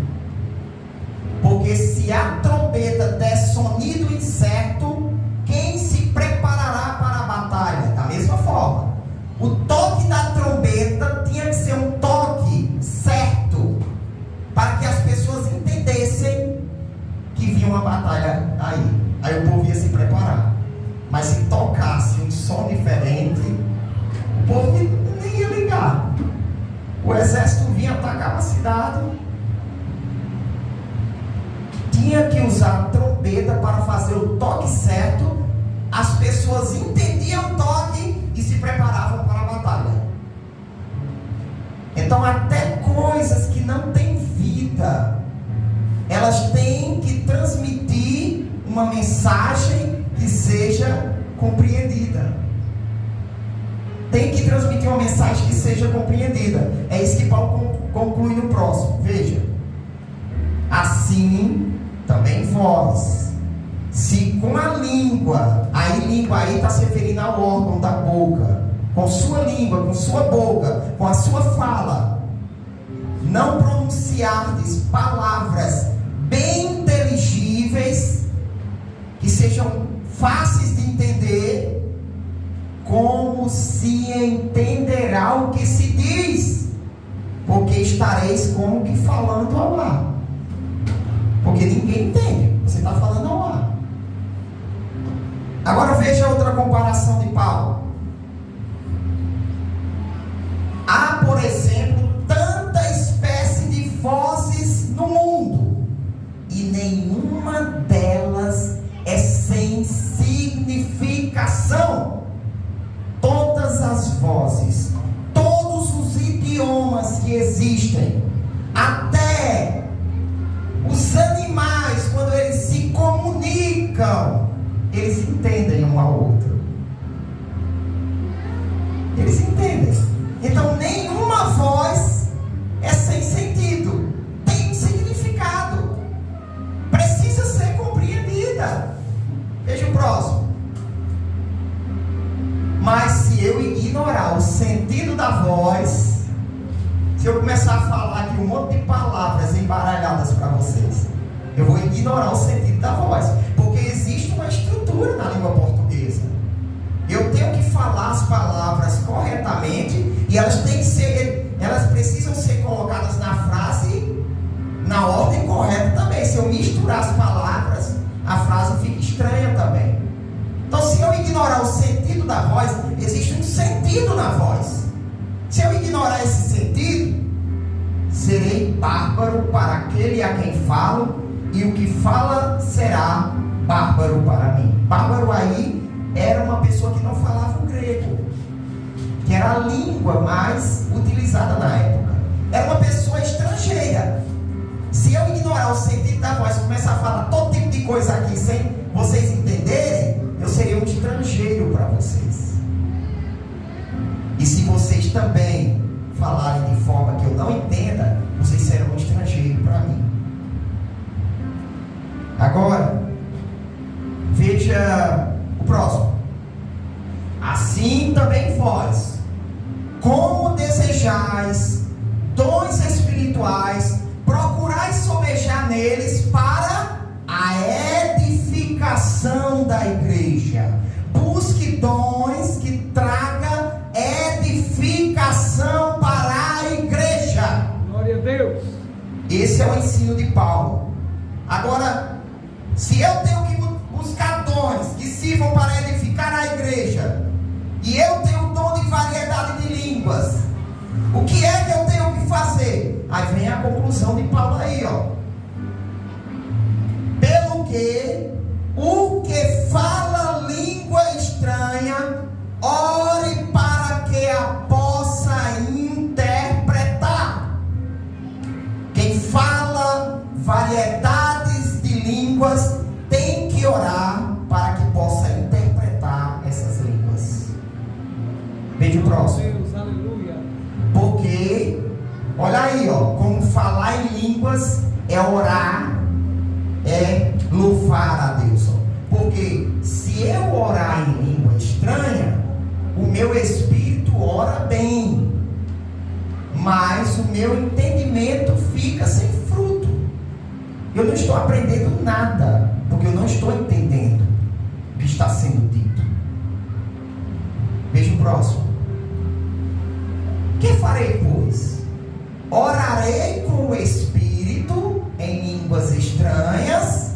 Porque se a trombeta der sonido incerto, quem se preparará para a batalha? Da mesma forma, o toque da trombeta tinha que ser um toque certo, para que as pessoas entendessem que vinha uma batalha aí. Aí o povo ia se preparar. Mas se tocasse um som diferente, o povo nem ia ligar. O exército vinha atacar a cidade. Tinha que usar a trombeta para fazer o toque certo. As pessoas entendiam o toque e se preparavam para a batalha. Então até coisas que não têm vida, elas têm que transmitir uma mensagem que seja compreendida. Tem que transmitir uma mensagem que seja compreendida. É isso que Paulo conclui no próximo. Veja. Assim, também vós, se com a língua aí está se referindo ao órgão da boca, com sua língua, com sua boca, com a sua fala, não pronunciardes palavras bem inteligíveis, que sejam fáceis de entender, como se entenderá o que se diz, porque estareis como que falando ao ar. Porque ninguém entende, você está falando ao ar. Agora veja outra comparação de Paulo. Há, por exemplo, tanta espécie de vozes no mundo, e nenhuma delas é sem significação. Todas as vozes, todos os idiomas que existem, até os animais, quando eles se comunicam, eles entendem um ao outro. Eles entendem. Então nenhuma voz é sem sentido. Tem um significado. Precisa ser compreendida. Veja o próximo. Mas se eu ignorar o sentido da voz, se eu começar a falar aqui um monte de palavras embaralhadas para vocês, eu vou ignorar o sentido da voz, porque existe uma estrutura na língua portuguesa. Eu tenho que falar as palavras corretamente e elas precisam ser colocadas na frase na ordem correta também. Se eu misturar as palavras, a frase fica estranha também. Então, se eu ignorar o sentido da voz, existe um sentido na voz. Se eu ignorar esse sentido, serei bárbaro para aquele a quem falo, e o que fala será bárbaro para mim. Bárbaro aí era uma pessoa que não falava o grego, que era a língua mais utilizada na época. Era uma pessoa estrangeira. Se eu ignorar o sentido da voz e começar a falar todo tipo de coisa aqui sem vocês entenderem, eu seria um estrangeiro para vocês. E se vocês também falarem de forma que eu não entenda, vocês serão um estrangeiro para mim. Agora, veja o próximo. Assim também vós, como desejais dons espirituais, procurai somejar neles para a edificação da igreja. Busque dons que tragam edificação para a igreja. Glória a Deus. Esse é o ensino de Paulo. Agora, se eu tenho que buscar dons que sirvam para edificar a igreja, e eu tenho um dom de variedade de línguas, o que é que eu tenho que fazer? Aí vem a conclusão de Paulo aí, ó. estranha, ore para que a possa interpretar. Quem fala variedades de línguas tem que orar para que possa interpretar essas línguas. Veja o próximo. Deus, aleluia. Porque, olha aí, como falar em línguas é orar, é louvar a Deus. Porque se eu orar em língua estranha, o meu espírito ora bem, mas o meu entendimento fica sem fruto. Eu não estou aprendendo nada, porque eu não estou entendendo o que está sendo dito. Veja o próximo. Que farei, pois? Orarei com o espírito em línguas estranhas,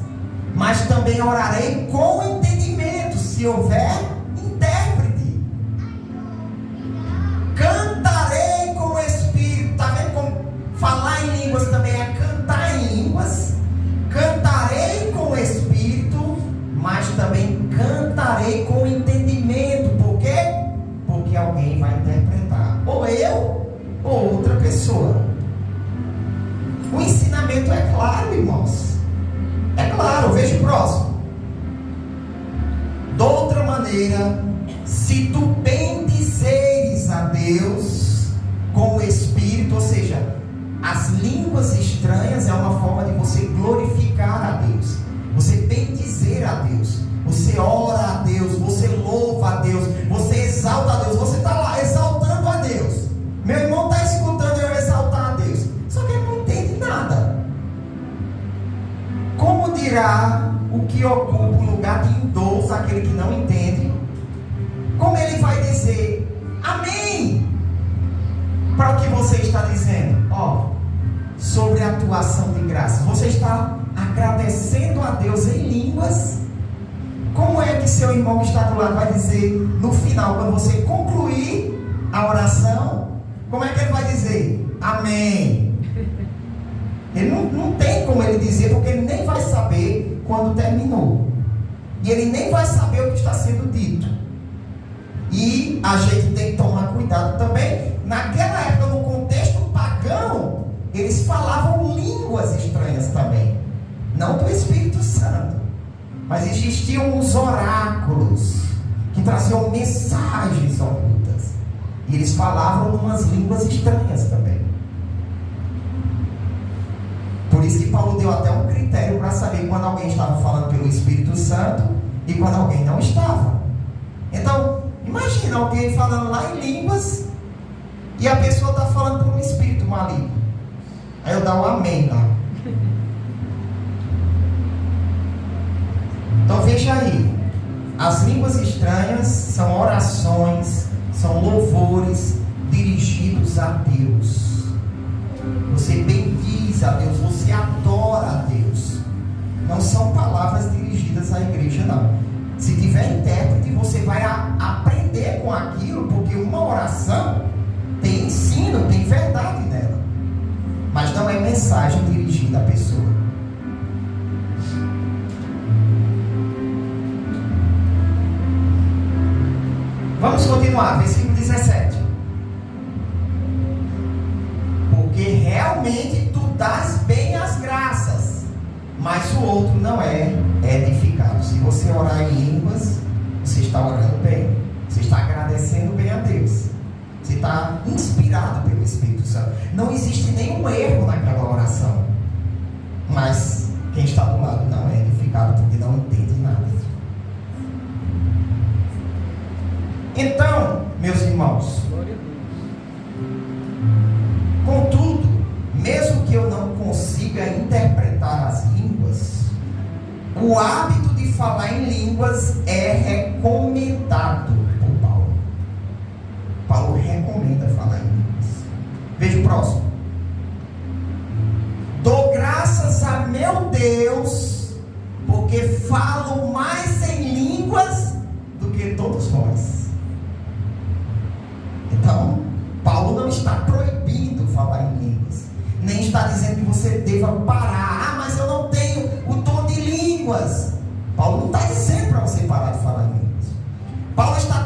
mas também orarei com entendimento, se houver intérprete. Cantarei com o espírito. Está vendo como falar em línguas também é cantar em línguas? Cantarei com o espírito, mas também cantarei com entendimento. Por quê? Porque alguém vai interpretar, ou eu ou outra pessoa. O ensinamento é claro, irmãos. É claro, veja o próximo. De outra maneira, se tu bendizeres a Deus com o Espírito, ou seja, as línguas estranhas é uma forma de você glorificar a Deus, você bendizer a Deus, você ora a Deus, você louva a Deus, você exalta a Deus, você está lá exaltando a Deus. Meu irmão está escutando eu exaltar a Deus, só que ele não entende nada. Como dirá o que ocupa o lugar de idoso, aquele que não entende? Como ele vai dizer amém para o que você está dizendo? Sobre a atuação de graça, você está agradecendo a Deus em línguas. Como é que seu irmão que está do lado vai dizer no final, quando você concluir a oração, como é que ele vai dizer amém? Ele não tem como ele dizer, porque ele nem vai saber quando terminou, e ele nem vai saber o que está sendo dito. E a gente tem que tomar cuidado também. Naquela época, no contexto pagão, eles falavam línguas estranhas também, não do Espírito Santo, mas existiam os oráculos que traziam mensagens ocultas, e eles falavam umas línguas estranhas também. Por isso que Paulo deu até um critério para saber quando alguém estava falando pelo Espírito Santo e quando alguém não estava. Então, imagina alguém falando lá em línguas e a pessoa está falando por um espírito maligno. Aí eu dou um amém lá. Então veja aí, as línguas estranhas são orações, são louvores dirigidos a Deus. Você bendiz a Deus, você adora a Deus. Não são palavras dirigidas à igreja, não. Se tiver intérprete, você vai aprender com aquilo, porque uma oração tem ensino, tem verdade nela, mas não é mensagem dirigida à pessoa. Vamos continuar, versículo 17. Porque realmente tu dás bem as graças, mas o outro não é edificado. Se você orar em línguas, você está orando bem, você está agradecendo bem a Deus, você está inspirado pelo Espírito Santo. Não existe nenhum erro naquela oração, mas quem está do lado não é edificado porque não entende nada. Então, meus irmãos, contudo, mesmo que eu não consiga interpretar as línguas, o hábito de falar em línguas é recomendado por Paulo. Paulo recomenda falar em línguas. Veja o próximo. Dou graças a meu Deus, porque falo mais em línguas do que todos vós. Então, Paulo não está proibindo falar em línguas, nem está dizendo que você deva parar. Mas eu não tenho o dom de línguas. Paulo não está dizendo para você parar de falar em línguas. Paulo está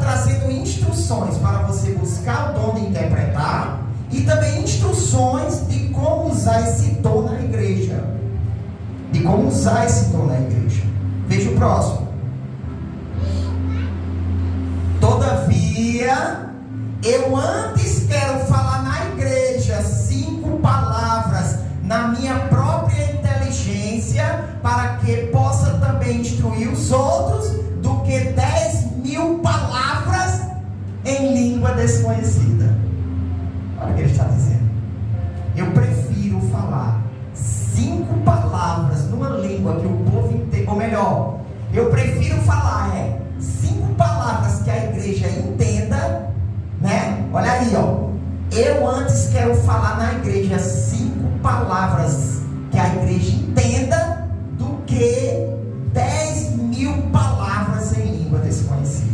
tenho instruções para você buscar o dom de interpretar e também instruções de como usar esse dom na igreja. De como usar esse dom na igreja. Veja o próximo. Todavia, eu antes quero falar na igreja 5 palavras na minha própria inteligência, para que possa também instruir os outros, do que 10.000 palavras em língua desconhecida. Olha o que ele está dizendo. Eu prefiro falar 5 palavras numa língua que o povo entenda, ou melhor, eu prefiro falar 5 palavras que a igreja entenda, né? Olha aí, ó. Eu antes quero falar na igreja 5 palavras que a igreja entenda, do que 10.000 palavras em língua desconhecida.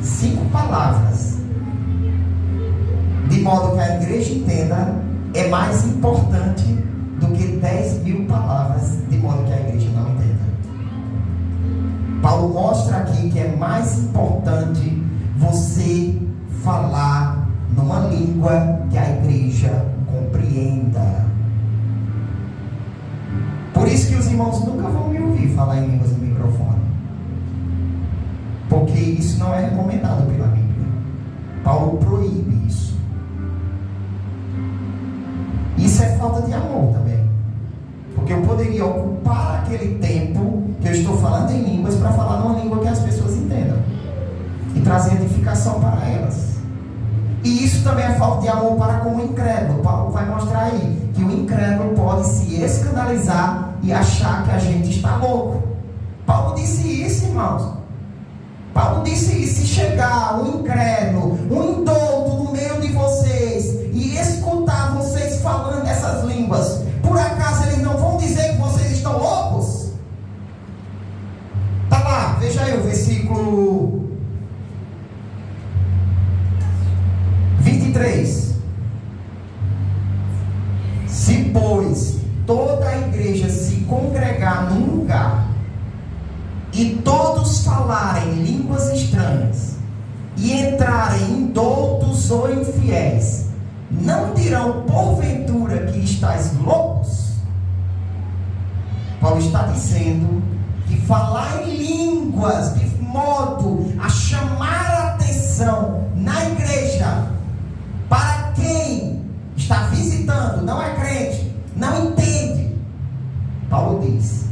5 palavras, de modo que a igreja entenda, é mais importante do que 10.000 palavras, de modo que a igreja não entenda. Paulo mostra aqui que é mais importante você falar numa língua que a igreja compreenda. Por isso que os irmãos nunca vão me ouvir falar em línguas no microfone, porque isso não é recomendado pela Bíblia. Paulo proíbe isso. Isso é falta de amor também, porque eu poderia ocupar aquele tempo que eu estou falando em línguas para falar numa língua que as pessoas entendam e trazer edificação para elas. E isso também é falta de amor para com o incrédulo. Paulo vai mostrar aí que o incrédulo pode se escandalizar e achar que a gente está louco. Paulo disse isso, irmãos. Paulo disse isso. Se chegar um incrédulo, um indouto no meio de vocês e escutar vocês falando essas línguas, por acaso eles não vão dizer que vocês estão loucos? Tá lá, veja aí o versículo 23. Se, pois, toda a igreja se congregar num lugar e todos falarem línguas estranhas e entrarem indoutos ou infiéis, não dirão porventura que estáis loucos? Paulo está dizendo que falar em línguas de modo a chamar a atenção na igreja, para quem está visitando, não é crente, não entende, Paulo diz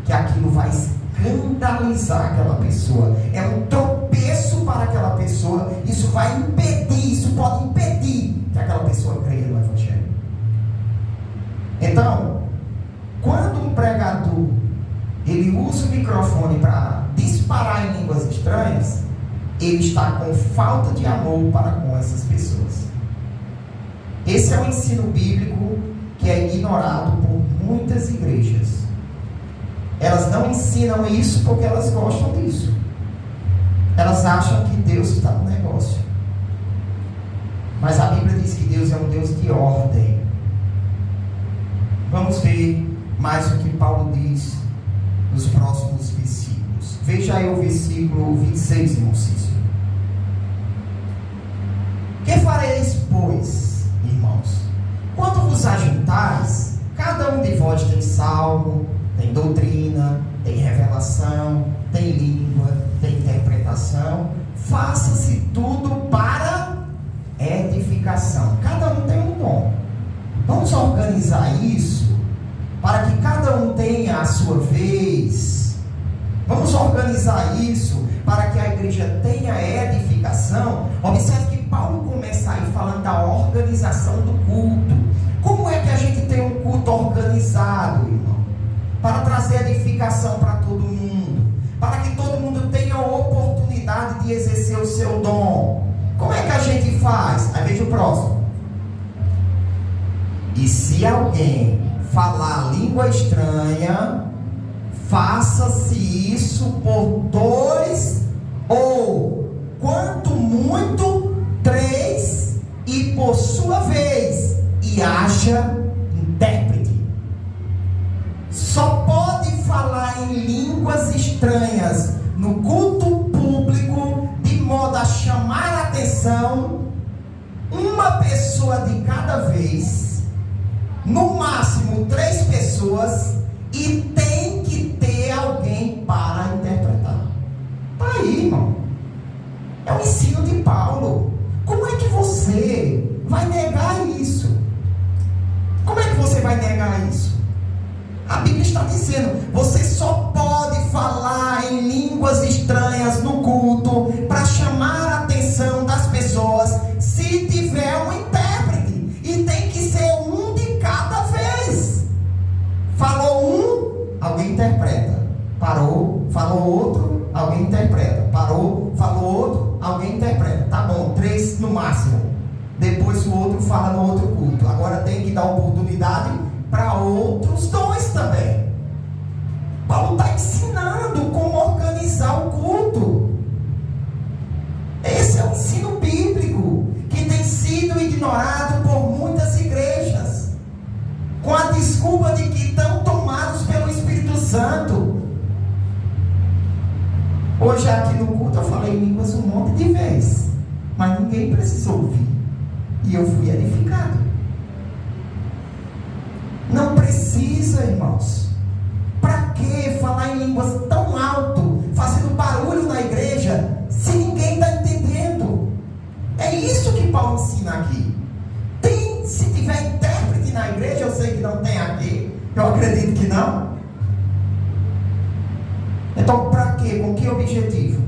que aquilo vai escandalizar aquela pessoa, é um tropeço para aquela pessoa. Isso vai impedir, isso pode impedir que aquela pessoa creia no Evangelho. Então, quando um pregador ele usa o microfone para disparar em línguas estranhas, ele está com falta de amor para com essas pessoas. Esse é o ensino bíblico que é ignorado por muitas igrejas. Elas não ensinam isso porque elas gostam disso. Elas acham que Deus está no negócio. Mas a Bíblia diz que Deus é um Deus de ordem. Vamos ver mais o que Paulo diz nos próximos versículos. Veja aí o versículo 26, irmão Cícero. Que fareis, pois, irmãos? Quando vos ajuntais, cada um de vós tem salmo, tem doutrina, tem revelação, tem língua, tem interpretação. Faça-se tudo para edificação. Cada um tem um dom. Vamos organizar isso para que cada um tenha a sua vez. Vamos organizar isso para que a igreja tenha edificação. Observe que Paulo começa aí falando da organização do culto. Como é que a gente tem um culto organizado, irmão? Para trazer edificação para todo mundo, para que todo mundo tenha a oportunidade de exercer o seu dom. Como é que a gente faz? Aí veja o próximo. E se alguém falar língua estranha, faça-se isso por 2 ou, quanto muito, 3, e por sua vez, e haja intérprete. Só pode falar em línguas estranhas no culto público, de modo pessoa de cada vez, no máximo 3 pessoas, e tem que ter alguém para interpretar. Está aí, irmão. É o ensino de Paulo. Como é que você vai negar isso? Como é que você vai negar isso? A Bíblia está dizendo, você só pode falar em línguas estranhas no culto para chamar a atenção das pessoas se tiver um intérprete. E tem que ser um de cada vez. Falou um, alguém interpreta. Parou, falou outro, alguém interpreta. Parou, falou outro, alguém interpreta. Tá bom, 3 no máximo. Depois o outro fala no outro culto. Agora tem que dar oportunidade para outros 2 também. Paulo está ensinando como organizar o culto. Esse é o ensino bíblico que tem sido ignorado por muitas igrejas, com a desculpa de que estão tomados pelo Espírito Santo. Hoje aqui no culto eu falei línguas um monte de vezes, mas ninguém precisou ouvir, e eu fui edificado. Não precisa, irmãos. Para que falar em línguas tão alto, fazendo barulho na igreja, se ninguém está entendendo? É isso que Paulo ensina aqui. Se tiver intérprete na igreja, eu sei que não tem aqui, eu acredito que não. Então, para quê? Com que objetivo?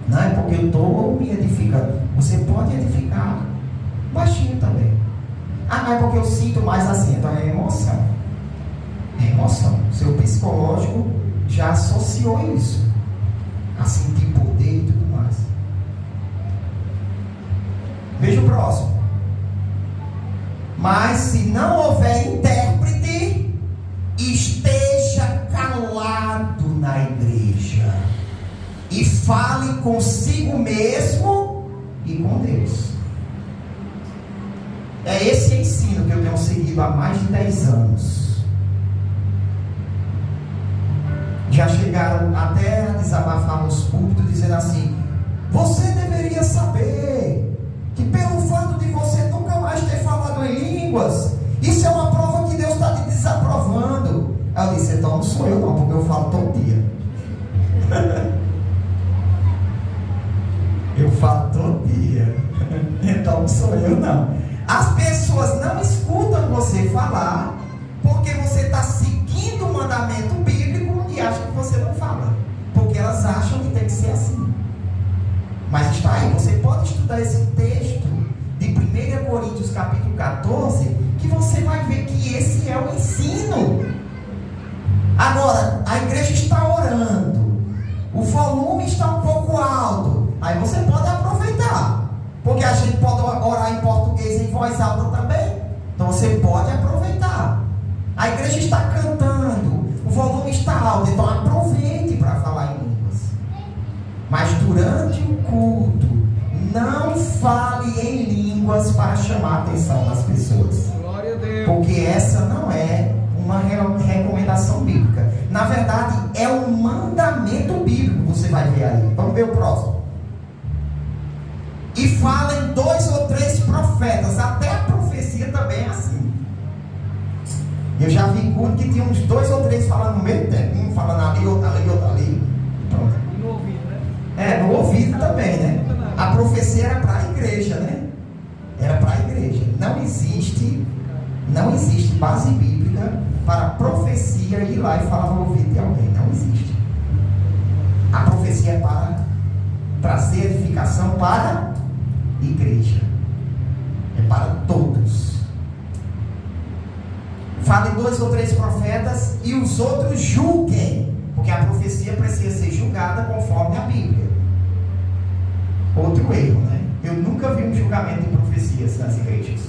Não é porque eu estou me edificando. Você pode edificar baixinho também. Ah, não é porque eu sinto mais assim. Então é emoção. É emoção. Seu psicológico já associou isso a sentir poder e tudo mais. Veja o próximo. Mas se não houver intérprete, esteja calado na igreja e fale consigo mesmo e com Deus. É esse ensino que eu tenho seguido há mais de 10 anos. Já chegaram até a desabafar nos púlpitos, dizendo assim: você deveria saber que pelo fato de você nunca mais ter falado em línguas, isso é uma prova que Deus está te desaprovando. Aí eu disse: então não sou eu não, porque eu falo todo dia. Eu falo todo dia. Então não sou eu não. As pessoas não escutam você falar, porque você está seguindo o mandamento bíblico e acham que você não fala, porque elas acham que tem que ser assim. Mas está aí, você pode estudar esse texto de 1 Coríntios capítulo 14, que você vai ver que esse é o ensino. Agora, a igreja está orando, o volume está um pouco alto, aí você pode aproveitar, porque a gente pode orar em português em voz alta também, então você pode aproveitar. A igreja está cantando, o volume está alto, então aproveite para falar em línguas. Mas durante o culto, não fale em línguas para chamar a atenção das pessoas. Glória a Deus. Porque essa não é uma recomendação bíblica. Na verdade, é um mandamento bíblico, você vai ver aí. Vamos ver o próximo. E falem 2 ou 3 profetas. Até a profecia também é assim. Eu já vi culto que tinha uns 2 ou 3 falando no mesmo tempo. Um falando ali, outro ali, outro ali. Pronto. E no ouvido, né? No ouvido também, né? A profecia era para a igreja, né? Era para a igreja. Não existe base bíblica para a profecia ir lá e falar no ouvido de alguém. Não existe. A profecia é para trazer edificação para a igreja. É para todos. Fale 2 ou 3 profetas e os outros julguem, porque a profecia precisa ser julgada conforme a Bíblia. Outro erro, né? Eu nunca vi um julgamento de profecias nas igrejas.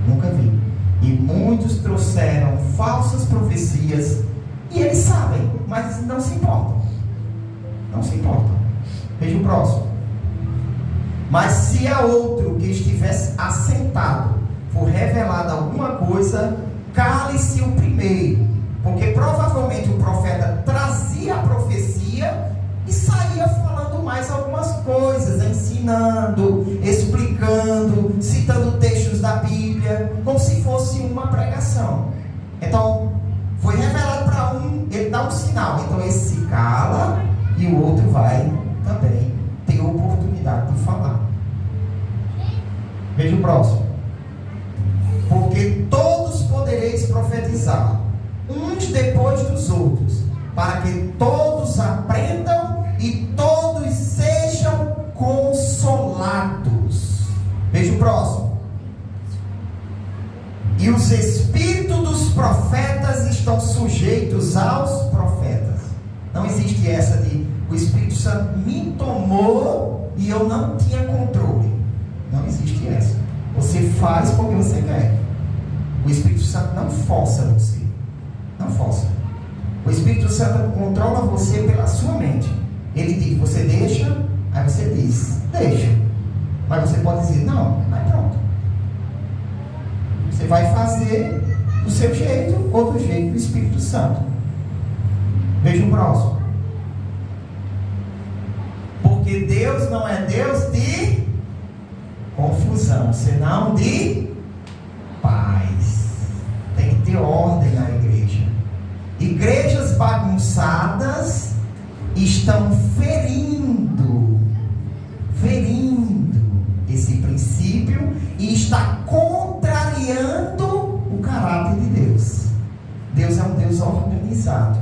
Nunca vi. E muitos trouxeram falsas profecias e eles sabem, mas não se importam. Não se importam. Veja o próximo. Mas se a outro que estivesse assentado for revelada alguma coisa, cale-se o primeiro, porque provavelmente o profeta trazia a profecia e saía falando mais algumas coisas, ensinando, explicando. pregando, citando textos da Bíblia, como se fosse uma pregação. Então, foi revelado para um, ele dá um sinal, então esse se cala e o outro vai também ter oportunidade de falar. Veja o próximo. Porque todos podereis profetizar, uns depois dos outros, para que todos aprendam e todos sejam consolados. Veja o próximo. E os espíritos dos profetas estão sujeitos aos profetas. Não existe essa de o Espírito Santo me tomou e eu não tinha controle. Não existe essa. Você faz porque você quer. O Espírito Santo não força você. Não força. O Espírito Santo controla você pela sua mente. Ele diz, você deixa, aí você diz, deixa. Mas você pode dizer, não, mas pronto. Você vai fazer do seu jeito ou do jeito do Espírito Santo. Veja o próximo. Porque Deus não é Deus de confusão, senão de paz. Tem que ter ordem na igreja. Igrejas bagunçadas estão ferindo esse princípio e está contrariando o caráter de Deus. Deus é um Deus organizado,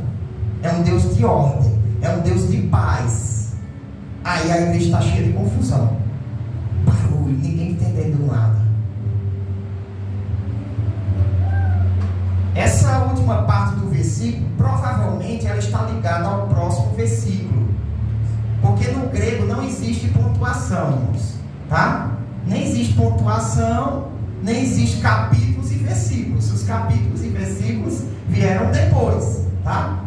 é um Deus de ordem, é um Deus de paz. Aí a igreja está cheia de confusão, barulho, ninguém entendendo nada. Essa última parte do versículo, provavelmente ela está ligada ao próximo versículo, porque no grego não existe pontuação, irmãos, tá? Nem existe pontuação, nem existe capítulos e versículos. Os capítulos e versículos vieram depois, tá?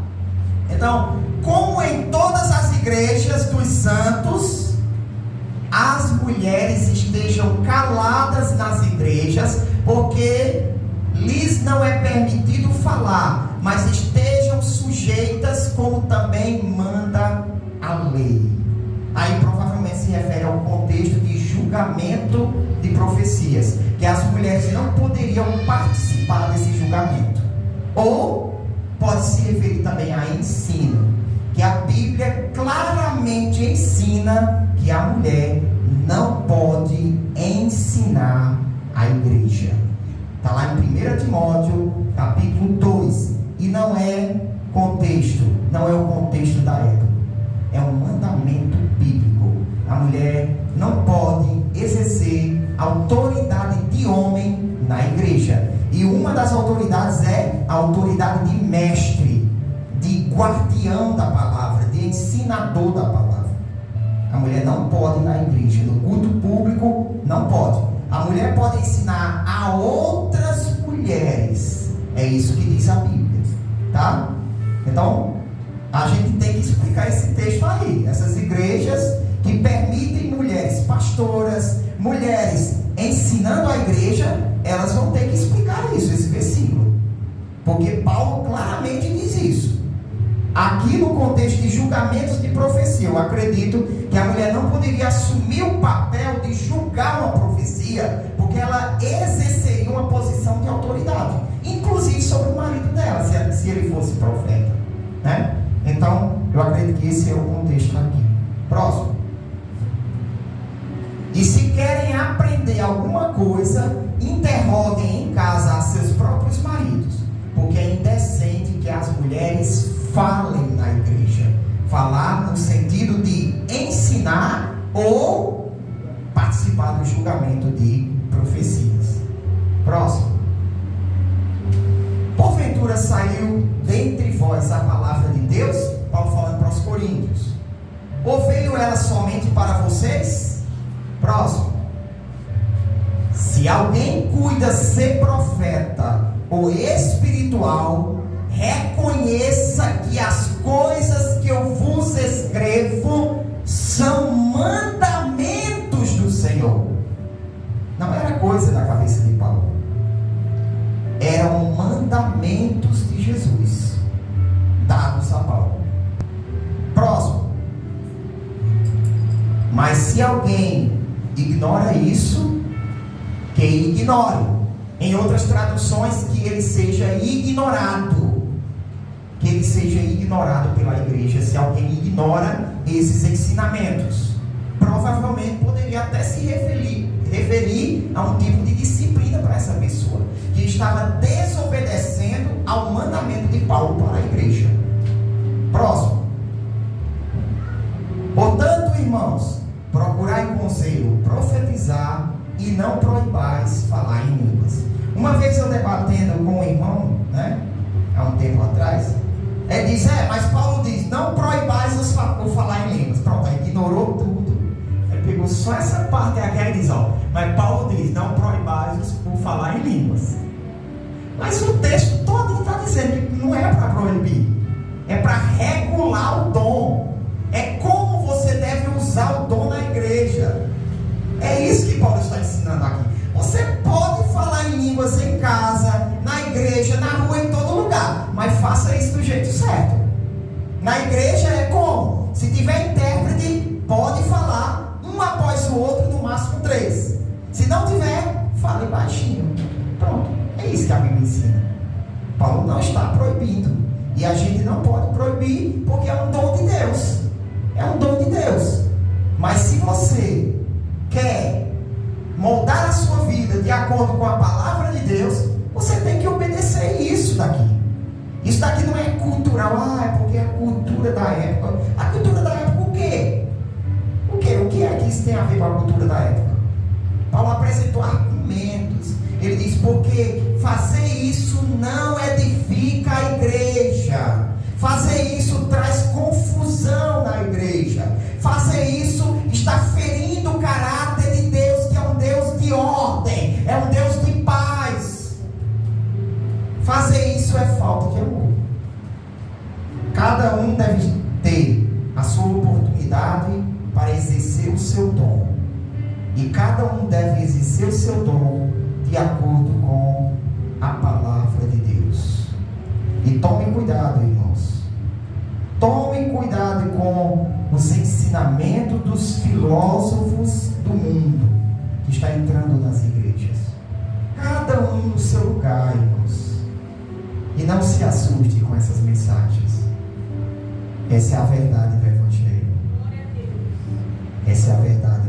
Então, como em todas as igrejas dos santos, as mulheres estejam caladas nas igrejas, porque lhes não é permitido falar, mas estejam sujeitas, como também manda a lei. Aí provavelmente se refere ao contexto de julgamento de profecias, que as mulheres não poderiam participar desse julgamento. Ou pode se referir também a ensino, que a Bíblia claramente ensina que a mulher não pode ensinar a igreja. Está lá em 1 Timóteo, capítulo 2. E não é contexto, não é o contexto da época. É um mandamento bíblico. A mulher não pode exercer autoridade de homem na igreja. E uma das autoridades é a autoridade de mestre, de guardião da palavra, de ensinador da palavra. A mulher não pode na igreja, no culto público não pode. A mulher pode ensinar a outras mulheres. É isso que diz a Bíblia, tá? Então, a gente tem que explicar esse texto aí. Essas igrejas que permitem mulheres pastoras, mulheres ensinando a igreja, elas vão ter que explicar isso, esse versículo. Porque Paulo claramente diz isso. Aqui no contexto de julgamentos de profecia, eu acredito que a mulher não poderia assumir o papel de julgar uma profecia, porque ela exerceria uma posição de autoridade, inclusive sobre o marido dela, se ele fosse profeta, né? Então, eu acredito que esse é o contexto aqui. Próximo. E se querem aprender alguma coisa, interroguem em casa a seus próprios maridos, porque é indecente que as mulheres falem na igreja. Falar no sentido de ensinar ou participar do julgamento de profecias. Próximo. Porventura saiu dentre vós a palavra de Deus, Paulo falando para os coríntios, ou veio ela somente para vocês? Próximo. Se alguém cuida ser profeta ou espiritual, reconheça que as coisas que eu vos escrevo são mandamentos do Senhor. Não era coisa da cabeça de Paulo, eram mandamentos de Jesus dados a Paulo. Próximo. Mas se alguém ignora isso, que ignore. Em outras traduções, que ele seja ignorado. Que ele seja ignorado pela igreja. Se alguém ignora esses ensinamentos, provavelmente poderia até se referir a um tipo de disciplina para essa pessoa, que estava desobedecendo ao mandamento de Paulo para a igreja. Próximo. Portanto, irmãos, procurai com zelo profetizar e não proibais falar em línguas. Uma vez eu debatendo com um irmão, há um tempo atrás, ele diz, mas Paulo diz, não proibais o falar em línguas. Pronto, aí ignorou tudo. Ele pegou só essa parte aqui e diz, mas Paulo diz, não proibais o falar em línguas. Mas o texto todo está dizendo que não é para proibir, é para regular o dom. É como você deve usar o dom na igreja. É isso que Paulo está ensinando aqui. Você pode falar em línguas em casa, na igreja, na rua, em todo lugar, mas faça isso do jeito certo. Na igreja é como? Se tiver intérprete, pode falar um após o outro, no máximo 3. Se não tiver, fale baixinho. Pronto, é isso que a Bíblia ensina. Paulo não está proibindo, e a gente não pode proibir, porque é um dom de Deus. É um dom de Deus. Mas se você quer moldar a sua vida de acordo com a palavra de Deus, você tem que obedecer isso daqui. Isso daqui não é cultural, é porque é a cultura da época. A cultura da época o quê? O que é que isso tem a ver com a cultura da época? Paulo apresentou argumentos. Ele diz, porque fazer isso não edifica a igreja. Fazer isso traz confusão na igreja. Fazer isso está ferindo o caráter de Deus, que é um Deus de ordem, é um Deus de paz. Fazer isso é falta de amor. Cada um deve ter a sua oportunidade para exercer o seu dom. E cada um deve exercer o seu dom de acordo com a palavra de Deus. E tome cuidado, irmãos. Tome cuidado com os ensinamentos dos filósofos do mundo que está entrando nas igrejas. Cada um no seu lugar, irmãos. E não se assuste com essas mensagens. Essa é a verdade do Evangelho. Essa é a verdade